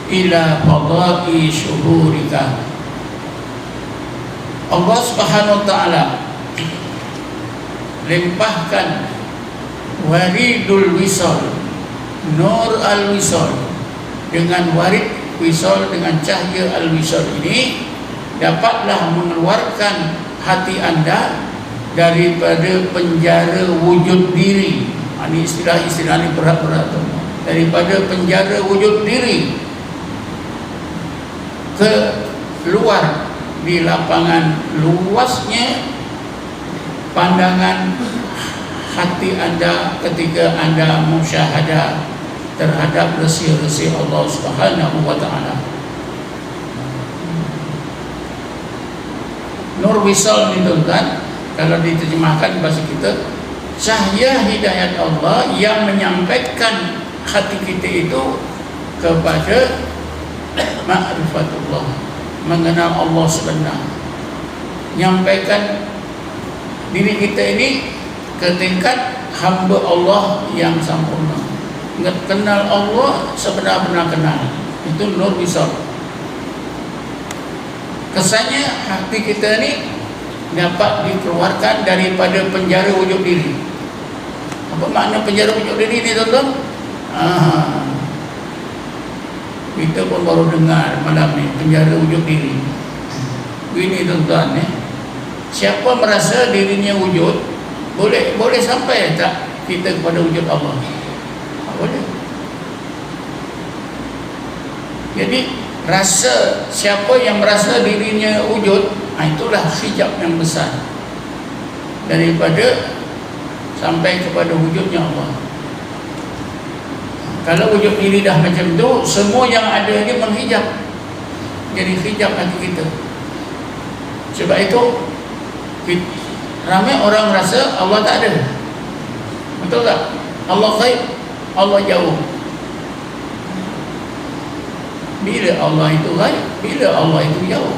S3: ila fadai syuhurika. Allah Subhanahu wa ta'ala limpahkan waridul wisal, nur al-wisal, dengan warid wisal, dengan cahaya al-wisal ini dapatlah mengeluarkan hati anda daripada penjara wujud diri. Ini istilah-istilah ini berat-berat. Daripada penjara wujud diri ke luar di lapangan luasnya pandangan hati anda ketika anda musyahadah terhadap resi-resi Allah Subhanahu wa ta'ala. Nur wisal ni tuan-tuan, kalau diterjemahkan bahasa kita, cahaya hidayat Allah yang menyampaikan hati kita itu kepada ma'rifatullah, mengenal Allah sebenar, menyampaikan diri kita ini ke tingkat hamba Allah yang sempurna, kenal Allah sebenar-benar kenal. Itu nur wisal. Kesannya hati kita ni dapat dikeluarkan daripada penjara wujud diri. Apa makna penjara wujud diri ni tuan-tuan? Kita pun baru dengar malam ni, penjara wujud diri. Begini tuan-tuan, siapa merasa dirinya wujud, boleh sampai tak kita kepada wujud Allah? Boleh. Jadi rasa, siapa yang merasa dirinya wujud, itulah hijab yang besar daripada sampai kepada wujudnya Allah. Kalau wujud diri dah macam tu, semua yang ada ni menghijab, jadi hijab hati kita. Sebab itu ramai orang rasa Allah tak ada. Betul tak? Allah ghaib, Allah jauh. Bila Allah itu ghaib, bila Allah itu jauh.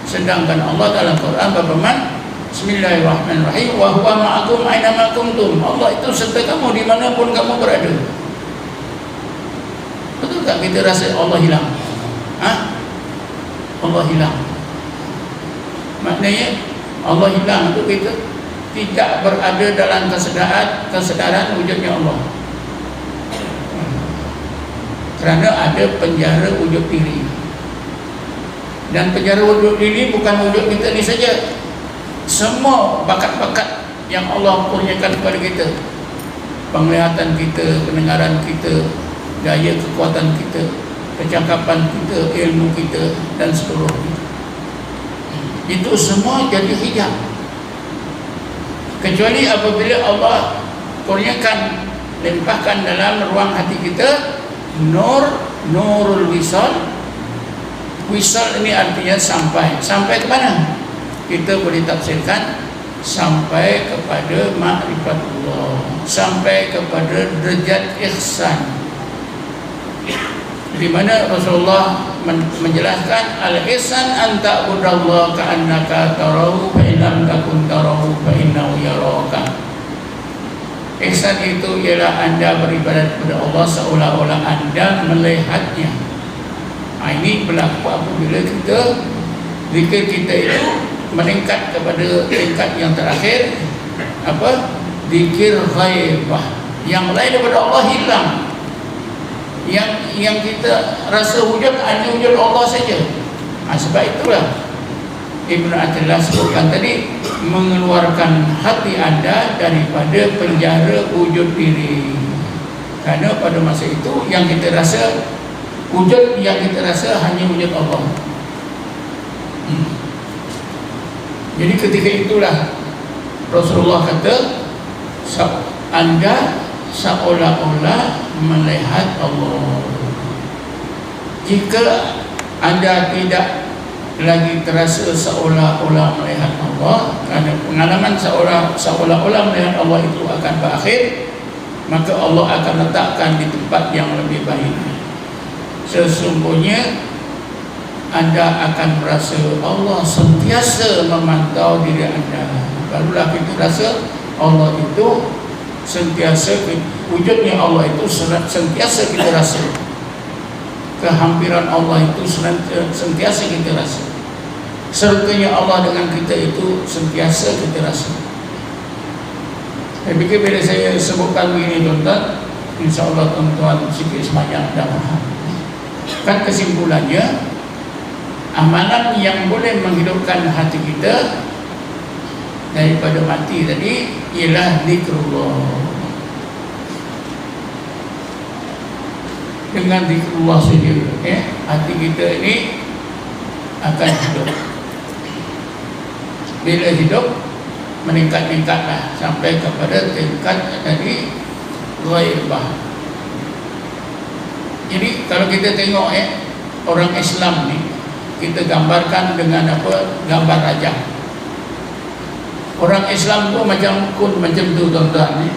S3: Sedangkan Allah dalam Quran berfirman, Bismillahirrahmanirrahim, wa huwa ma'akum aina ma kuntum. Allah itu serta kamu di mana pun kamu berada. Betul tak kita rasa Allah hilang? Allah hilang. Maknanya Allah hilang itu kita tidak berada dalam kesedaran wujudnya Allah. Kerana ada penjara wujud diri. Dan penjara wujud diri bukan wujud kita ni saja. Semua bakat-bakat yang Allah kurniakan kepada kita, penglihatan kita, pendengaran kita, daya kekuatan kita, kecakapan kita, ilmu kita dan seluruhnya. Itu semua jadi hijab. Kecuali apabila Allah kurniakan, limpahkan dalam ruang hati kita nurul wisal. Wisal ini artinya sampai ke mana? Kita boleh tafsirkan sampai kepada ma'rifatullah, sampai kepada derajat ihsan, di mana Rasulullah menjelaskan al-ihsan an ta'budallaha ka'annaka tarahu fa in lam takun tarahu fa innahu yaraka. Ihsan itu ialah anda beribadat kepada Allah seolah-olah anda melihatnya. Ini berlaku apabila kita zikir kita itu meningkat kepada tingkat yang terakhir, apa? Zikir ghaibah. Yang lain daripada Allah hilang. Yang kita rasa wujud hanya wujud Allah saja. Sebab itulah Ibn Athilah sebutkan tadi, mengeluarkan hati anda daripada penjara wujud diri. Karena pada masa itu yang kita rasa, wujud yang kita rasa hanya wujud Allah. Jadi ketika itulah Rasulullah kata, anda seolah-olah melihat Allah. Jika anda tidak lagi terasa seolah-olah melihat Allah, kerana pengalaman seolah-olah melihat Allah itu akan berakhir, maka Allah akan letakkan di tempat yang lebih baik. Sesungguhnya anda akan merasa Allah sentiasa memantau diri anda. Barulah kita rasa Allah itu sentiasa, wujudnya Allah itu sentiasa kita rasa. Kehampiran Allah itu sentiasa kita rasa. Sertanya Allah dengan kita itu sentiasa kita rasa. Saya fikir bila saya sebutkan begini tuan-tuan, insya-Allah tuan-tuan sikit sebanyak dah faham. Kan kesimpulannya, amalan yang boleh menghidupkan hati kita daripada mati tadi ialah zikrullah. Dengan zikrullah saja, hati kita ini akan hidup. Bila hidup, meningkat-tingkatlah sampai kepada tingkat tadi ghaibah. Jadi kalau kita tengok orang Islam ni, kita gambarkan dengan apa? Gambar raja. Orang Islam tu macam tu tuan-tuan.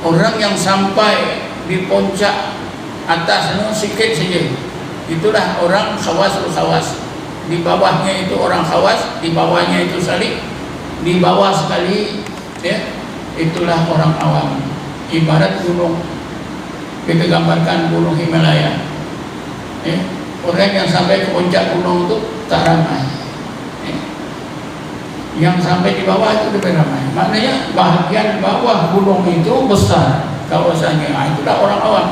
S3: Orang yang sampai di puncak atas tu sikit saja, itulah orang khawas. Di bawahnya itu orang khawas, di bawahnya itu salik, di bawah sekali itulah orang awam. Ibarat gunung, kita gambarkan gunung Himalaya. Orang yang sampai ke puncak gunung itu tak ramai. Yang sampai di bawah itu lebih ramai. Maknanya bahagian bawah gunung itu besar kawasannya. Itulah orang awam.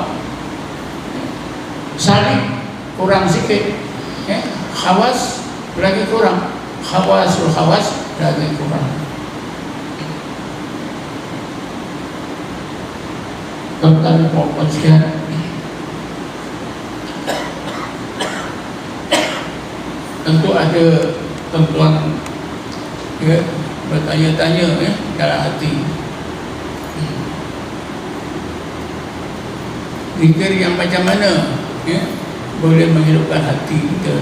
S3: Salik kurang sikit, khawas lagi kurang, khawasul khawas lagi kurang. Tuan-tuan puan sekalian, tentu ada tuan-tuan bertanya-tanya dalam hati, zikir yang macam mana boleh menghidupkan hati kita.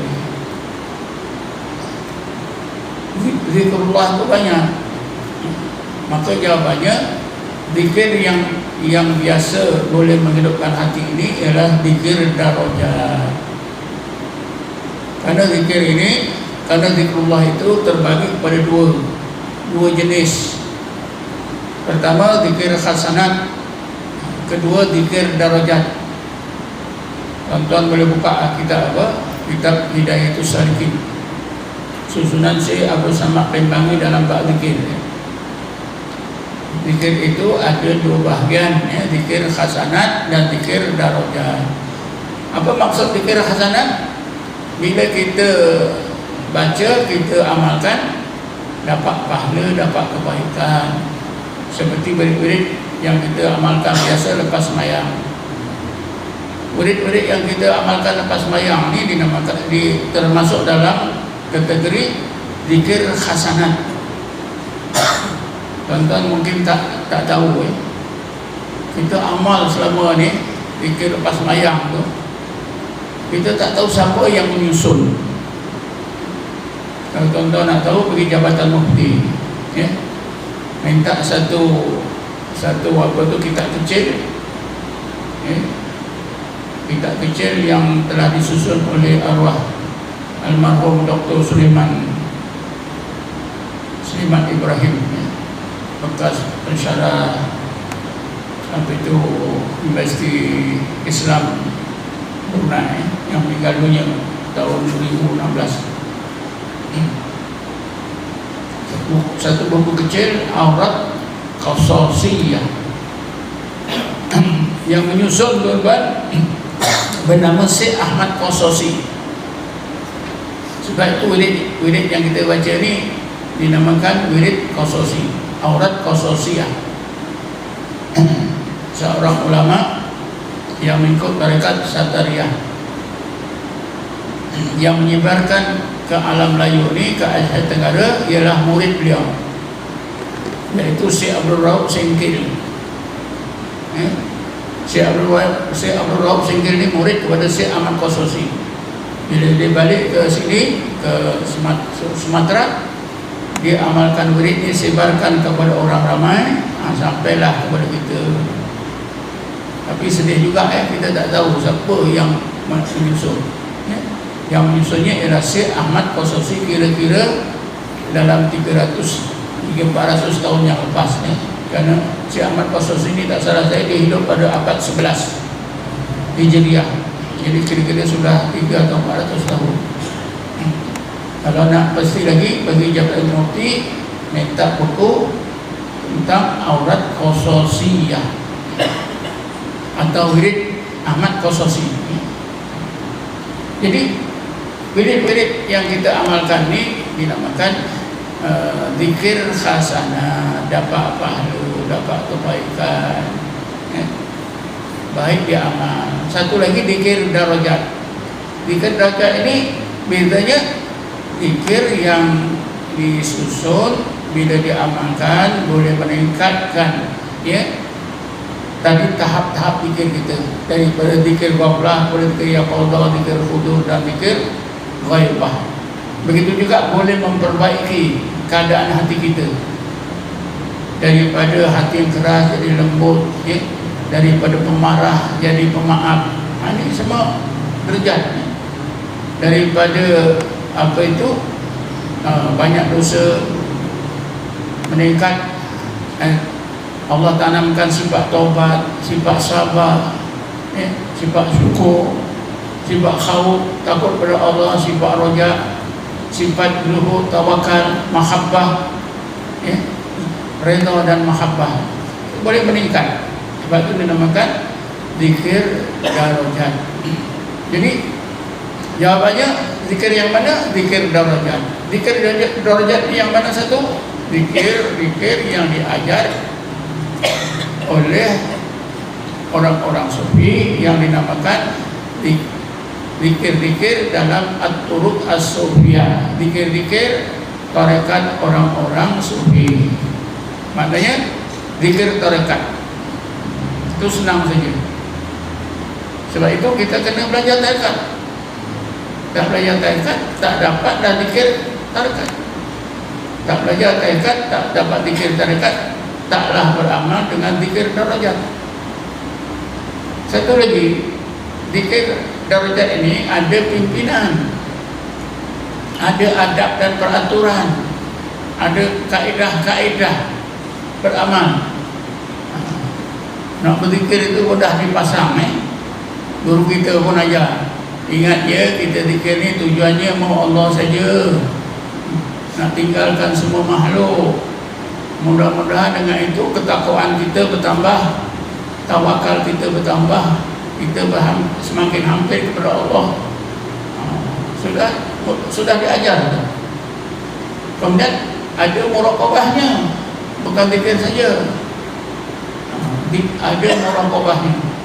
S3: Zikrullah itu banyak. Maka jawabannya, zikir yang biasa boleh menghidupkan hati ini ialah zikir darajat. Karena zikir ini, karena zikrullah itu terbagi kepada dua jenis. Pertama zikir hasanat, kedua zikir darajat. Tuan-tuan boleh buka kitab kitab Hidayatus Salikin, susunan Syekh Abdul Samad Lembangi dalam bab zikir. Zikir itu ada dua bahagian, zikir hasanat dan zikir darajat. Apa maksud zikir hasanat? Bila kita baca, kita amalkan, dapat pahala, dapat kebaikan. Seperti wirid-wirid yang kita amalkan biasa lepas sembahyang. Wirid-wirid yang kita amalkan lepas sembahyang ni dinamakan termasuk dalam kategori zikir hasanat. Tuan-tuan mungkin tak tahu kita amal selama ni zikir lepas sembahyang tu, kita tak tahu siapa yang menyusun. Kalau tuan-tuan nak tahu, pergi Jabatan Mufti ya, minta satu apa tu kitab kecil ya, kitab kecil yang telah disusun oleh arwah almarhum Dr. Sulaiman Ibrahim ya, bekas pensyarah sampai itu Universiti Islam Brunei yang meninggal dunia tahun 2016. Satu buku kecil, Aurat Qasasiyah, yang menyusun tuan-tuan bernama Syekh Ahmad Qasasi. Sebab itu wirid yang kita baca ni dinamakan wirid Qasasi, Aurat Qasasiyah. Seorang ulama yang mengikut tarekat Satariyah yang menyebarkan ke alam layu ni, ke Asia Tenggara, ialah murid beliau, iaitu Syekh Abdul Rauf Singkil. Syekh Abdul Rauf Singkil ni murid kepada Syekh Ahmad Qasasi. Bila dia balik ke sini, ke Sumatera, dia amalkan wirid ni, sebarkan kepada orang ramai, sampailah kepada kita. Tapi sedih juga kita tak tahu siapa yang menyusun. Yang menyusunnya ialah Syekh Ahmad Qasasi, kira-kira dalam 300-400 tahun yang lepas ni. Kerana Syekh Ahmad Qasasi ni, tak salah saya, dia hidup pada abad 11 Hijriah. Jadi kira-kira sudah 300 atau 400 tahun. Kalau nak pasti lagi, bagi Jabatan Mufti minta buku tentang Aurat Qasasiyah atau wirid Ahmad Qasasi. Jadi wirid-wirid yang kita amalkan ni dinamakan zikir hasanah, dapat pahala, dapat kebaikan baik dia amal. Satu lagi zikir darajat. Zikir darajat ini bedanya zikir yang disusun bila diamalkan boleh meningkatkan tadi tahap-tahap zikir kita, daripada zikir ghaflah, boleh zikir yaqadha, zikir khudur, dan zikir ghaibah. Begitu juga boleh memperbaiki keadaan hati kita, daripada hati yang keras jadi lembut, daripada pemarah jadi pemaaf. Ini semua derajat. Daripada apa itu banyak dosa meningkat, Allah tanamkan sifat taubat, sifat sabar, sifat syukur, sifat khauf, takut pada Allah, sifat roja, sifat luhur, tawakal, mahabbah, redha dan mahabbah. Boleh meningkat. Sebab itu dinamakan zikir darajat. Jadi jawabannya, zikir yang mana? Zikir darajat. Zikir darajat yang mana satu? Zikir yang diajar oleh orang-orang sufi yang dinamakan zikir-zikir dalam at-turuq as-sufiyah, zikir-zikir tarekat orang-orang sufi. Maknanya zikir tarekat itu senang saja. Sebab itu kita kena belajar tarekat. Tak belajar tarekat, tak dapat dah zikir tarekat. Tak belajar tarekat, tak dapat zikir tarekat, taklah beramal dengan zikir darajat. Satu lagi, zikir darajat ini ada pimpinan, ada adab dan peraturan, ada kaedah-kaedah beramal. Nak berzikir itu mudah dipasang. Guru kita pun ajar, ingat kita zikir ni tujuannya mau Allah saja, nak tinggalkan semua makhluk. Mudah-mudahan dengan itu ketakwaan kita bertambah, tawakal kita bertambah, kita semakin hampir kepada Allah. Sudah diajar. Kemudian ada muraqabahnya, bukan zikir saja, ada muraqabahnya.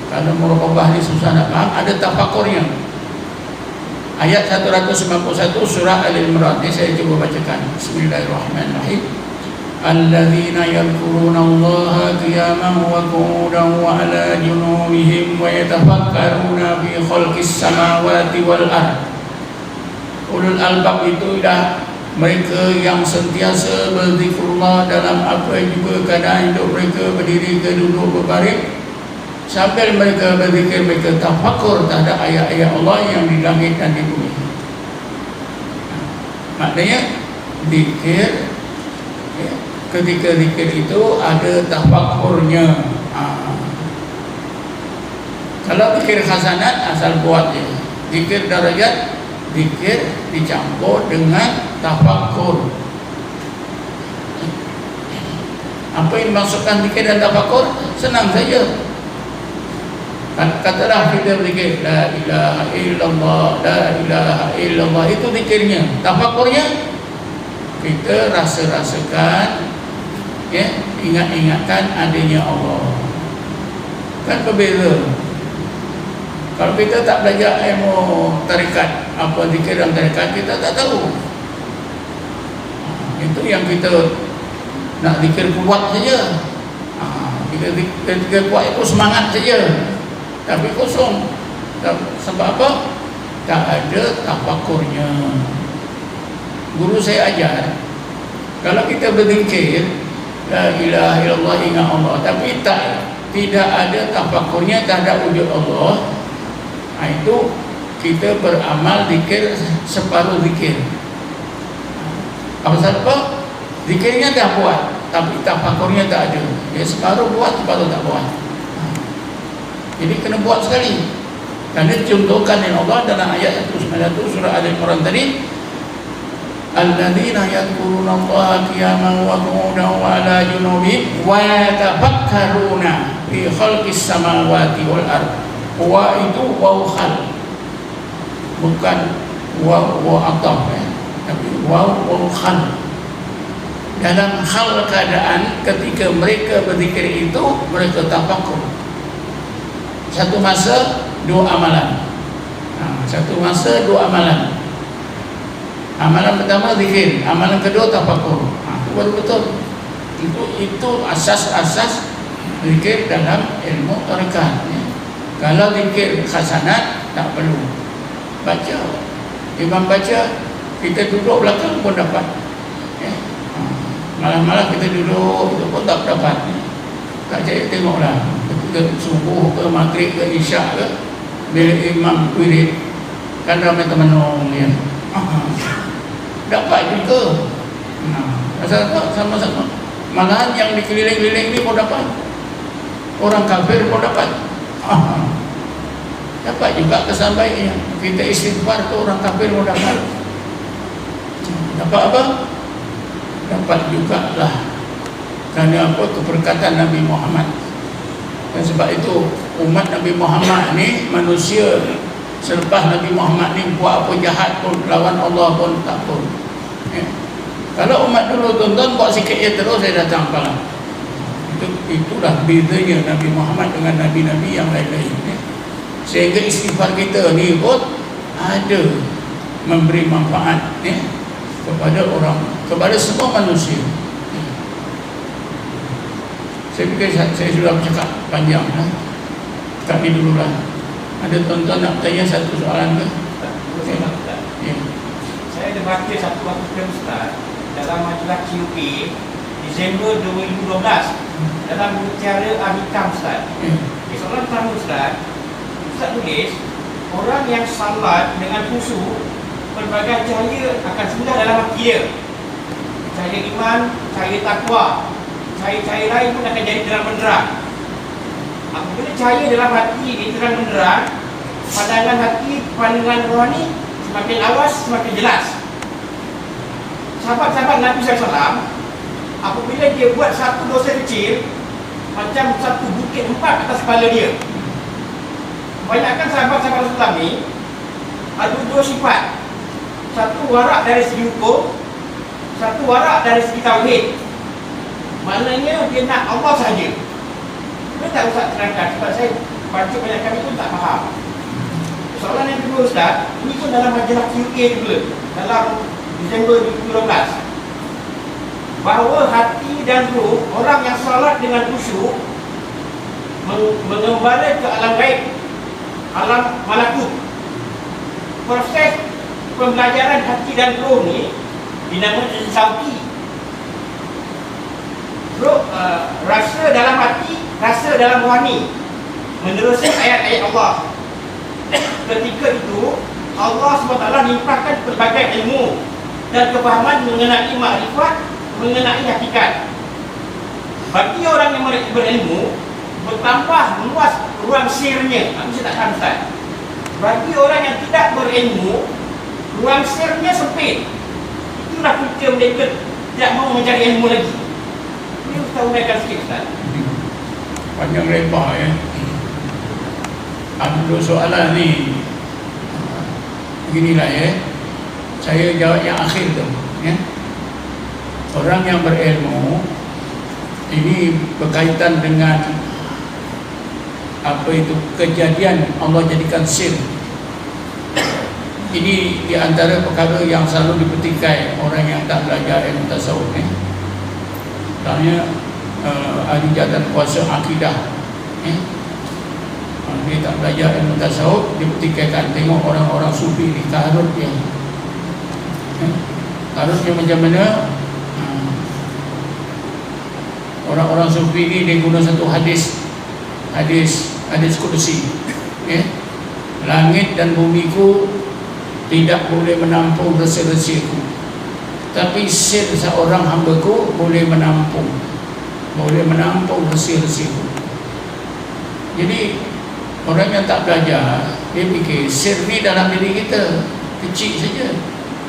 S3: Kalau muraqabah ni susah nak faham, ada tafakurnya. Ayat 191 surah Al-Imran ni saya cuba bacakan. Bismillahirrahmanirrahim. Alladzina yadhkuruna Allaha qiyaman wa qu'udan wa 'ala junubihim wa yatafakkaruna fi khalqis samawati wal ard. Ulul albab itu dah mereka yang sentiasa berzikrullah dalam apa juga keadaan hidup mereka, berdiri ke duduk berbaring, sambil mereka berzikir, mereka tafakur terhadap ayat-ayat Allah yang di langit dan di bumi. Maknanya zikir, ya, ketika zikir itu ada tafakurnya. Kalau zikir hasanat asal buat je. Zikir darajat, zikir dicampur dengan tafakur. Apa yang dimaksudkan zikir dan tafakur? Senang saja. Katalah kita zikir la ilaha illallah, la ilaha illallah, itu zikirnya. Tafakurnya kita rasa-rasakan, ya, ingat-ingatkan adanya Allah. Kan berbeza. Kalau kita tak belajar ilmu tarikat, apa zikir dan tarikat, kita tak tahu. Itu yang kita nak zikir kuat saja. Kita zikir kuat itu semangat saja, tapi kosong. Sebab apa? Tak ada tafakurnya. Guru saya ajar, kalau kita berzikir la ilaha illallah, ingat Allah, tapi tidak ada tafakurnya terhadap wujud Allah, itu kita beramal zikir separuh zikir. Apa sebab? Zikirnya dah buat, tapi tafakurnya tak ada. Dia separuh buat, separuh tak buat. Jadi kena buat sekali. Kerana contohkan oleh Allah dalam ayat 191 surah Al-Imran tadi, alladzina yadhkuruna Allaha qiyaman wa qu'udan wa 'ala junubihim wa yatafakkaruna fi khalqis samawati wal ard. Wa itu waw khal, bukan waw ataf, tapi waw khal. Dalam hal keadaan ketika mereka berzikir itu, mereka tafakur. Satu masa dua amalan. Satu masa dua amalan. Amalan pertama zikir, amalan kedua tafakur. Itu baru betul. Itu asas-asas zikir dalam ilmu tarekat. Kalau zikir hasanat tak perlu baca. Imam baca, kita duduk belakang pun dapat. Malam-malam kita duduk itu pun tak dapat. Tak saya tengoklah, ketika subuh ke maghrib ke isyak ke, bila imam wirid, kan ramai teman-teman ya. Dapat juga. Asal tak sama-sama. Malahan yang dikeliling-keliling ini pun dapat. Orang kafir pun dapat. Dapat juga kesan baiknya. Kita istighfar tu orang kafir pun dapat. Dapat apa? Dapat jugalah. Kerana apa? Keberkatan Nabi Muhammad. Dan sebab itu umat Nabi Muhammad ni, manusia selepas Nabi Muhammad ni buat apa jahat pun, lawan Allah pun tak pun. Kalau umat dulu tuan-tuan buat sikit je terus saya datang palang. Itulah bezanya Nabi Muhammad dengan Nabi-Nabi yang lain-lain. Sehingga istighfar kita ni pun ada memberi manfaat kepada orang, kepada semua manusia. Saya fikir saya sudah bercakap panjang. Kat ni dululah. Ada tuan-tuan nak tanya satu soalan ke?
S4: Saya ada baca satu artikel Ustaz dalam majalah QP Disember 2012 dalam bicara Ahikam Ustaz. Soalan pertama Ustaz tulis, orang yang salat dengan khusyuk, pelbagai cahaya akan singgah dalam hati dia. Cahaya iman, cahaya takwa, cahaya-cahaya lain pun akan jadi terang benderang. Apabila cahaya dalam hati ini terang benderang, pandangan hati, pandangan rohani semakin awas, semakin jelas. Sahabat-sahabat Nabi SAW, apabila dia buat satu dosa kecil, macam satu bukit 4 atas kepala dia. Kebanyakan sahabat-sahabat Rasulullah ni ada dua sifat. Satu warak dari segi hukum, satu warak dari segi tauhid. Maknanya dia nak Allah sahaja. Dia tak usah terangkan sebab saya Pancik banyak kami pun tak faham. Soalan yang kedua Ustaz, ini pun dalam majalah QA juga, dalam Disember 2012, bahawa hati dan roh orang yang salat dengan khusyuk mengembara ke alam gaib, alam malakut. Proses pembelajaran hati dan roh ni dinamakan sauti. Roh, rasa dalam hati, rasa dalam rohani, menerusi ayat-ayat Allah. Ketika itu Allah SWT limpahkan pelbagai ilmu dan kefahaman mengenai makrifat, mengenai hakikat. Bagi orang yang berilmu, bertambah luas ruang sirnya. Aku tak faham Ustaz. Bagi orang yang tidak berilmu, ruang sirnya sempit. Itulah punca mereka tidak mau mencari ilmu lagi. Ini Ustaz uraikan sikit Ustaz.
S3: Panjang lebar ya. Ada soalan ni. Beginilah ya. Saya jawab yang akhir tu ya. Orang yang berilmu ini berkaitan dengan apa itu kejadian Allah jadikan sir. Ini di antara perkara yang selalu dipetikai orang yang tak belajar ilmu tasawuf ni. Tanya ahli jatan kuasa akidah dia tak belajar ilmu tasawuf, dia petikaikan. Tengok orang-orang sufi ni karut dia. Karutnya macam mana? Orang-orang sufi ni dia guna satu hadis kursi. Langit dan bumiku tidak boleh menampung rahsia-rahsiaku, tapi sir seorang hambaku boleh menampung rahsia-rahsiaku. Jadi orang yang tak belajar, dia fikir sir ni dalam diri kita, kecil saja.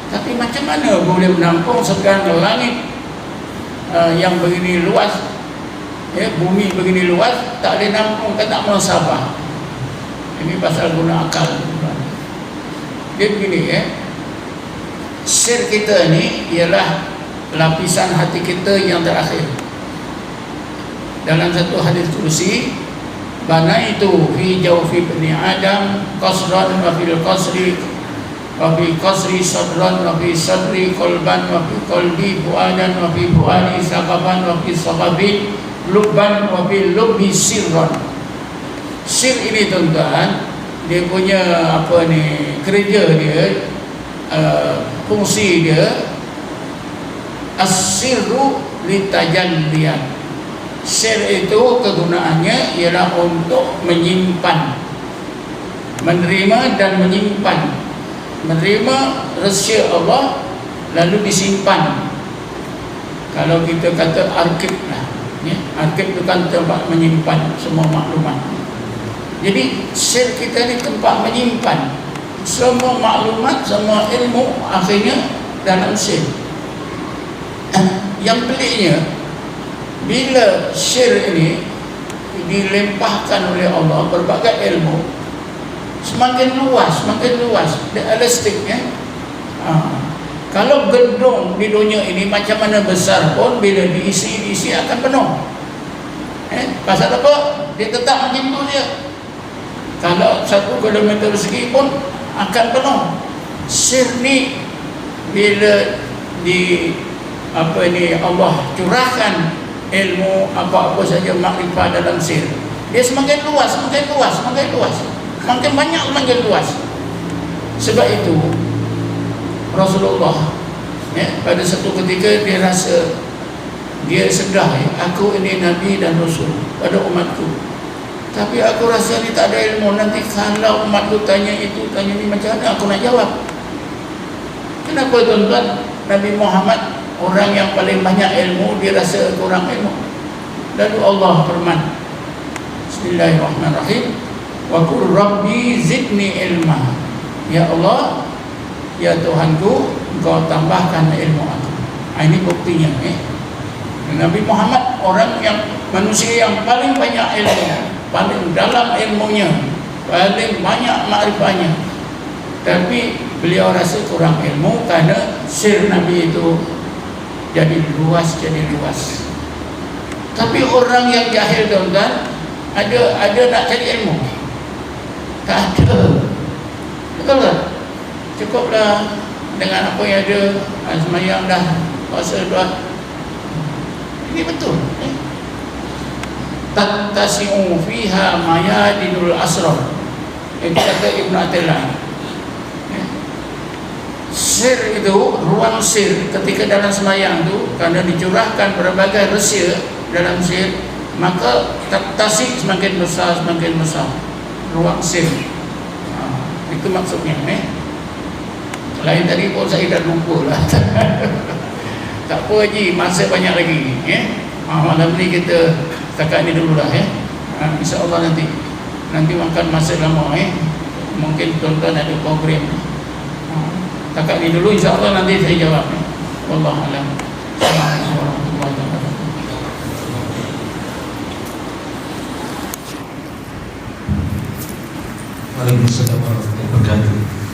S3: Tapi macam mana boleh menampung segala langit yang begini luas, bumi begini luas, tak boleh nampung, tak mau sabar. Ini pasal guna akal. Dia begini sir kita ni ialah lapisan hati kita yang terakhir. Dalam satu hadis kursi, banaitu fi jawfi bani Adam qasran wa fil qasri wa fi qasri sadran wa fi sadri qalban wa fi qalbi fuadan wa fi fuadi saqaban wa fi saqabi lubban wa fi lubbi sirran. Sir ini tuan-tuan, dia punya apa ni, kerja dia, fungsi dia as-sirru litajalliyat. Sir itu kegunaannya ialah untuk menyimpan, menerima dan menyimpan. Menerima rahsia Allah lalu disimpan. Kalau kita kata arkib lah, arkib itu kan tempat menyimpan semua maklumat. Jadi sir kita ni tempat menyimpan semua maklumat, semua ilmu, akhirnya dalam sir. Yang peliknya, bila sir ini dilempahkan oleh Allah berbagai ilmu, semakin luas, dia elastik Kalau gedung di dunia ini macam mana besar pun, bila diisi akan penuh. Pasal apa? Dia tetap macam tu dia. Kalau 1 kilometer segi pun akan penuh. Sir ni bila Allah curahkan ilmu apa-apa saja makrifat dalam sir, dia semakin luas, makin banyak, makin luas. Sebab itu Rasulullah pada satu ketika dia rasa, dia sedar, aku ini Nabi dan Rasul pada umatku, tapi aku rasa ni tak ada ilmu. Nanti kalau umatku tanya itu, tanya ni, macam mana aku nak jawab? Kenapa tuan-tuan? Nabi Muhammad orang yang paling banyak ilmu, dia rasa kurang ilmu. Lalu Allah firman, Bismillahirrahmanirrahim, wa qul rabbi zidni ilma. Ya Allah, ya Tuhanku, Engkau tambahkan ilmu aku. Ini buktinya. Nabi Muhammad orang yang manusia yang paling banyak ilmu, paling dalam ilmunya, paling banyak makrifatnya, tapi beliau rasa kurang ilmu karena sir Nabi itu jadi luas. Tapi orang yang jahil tuan-tuan, Ada nak cari ilmu? Tak ada. Betul tak? Cukuplah dengan apa yang ada, semayang dah, puasa doa. Ini betul. Tattasi'u fiha mayadinul asrar. Itu kata Ibn Athilah. Sir itu, ruang sir ketika dalam semayang tu, kerana dicurahkan berbagai rahsia dalam sir, maka tasik semakin besar ruang sir. Itu maksudnya. Lain tadi pun saya dah lupa lah. Tak apa Haji, masa banyak lagi. Malam ni kita setakat ni dulu lah. InsyaAllah nanti makan masa lama. Mungkin tuan-tuan ada program. Setakat ni dulu, insyaAllah nanti saya jawab. Wallahualam. Assalamualaikum warahmatullahi wabarakatuh.
S5: Waalaikumsalam warahmatullahi wabarakatuh.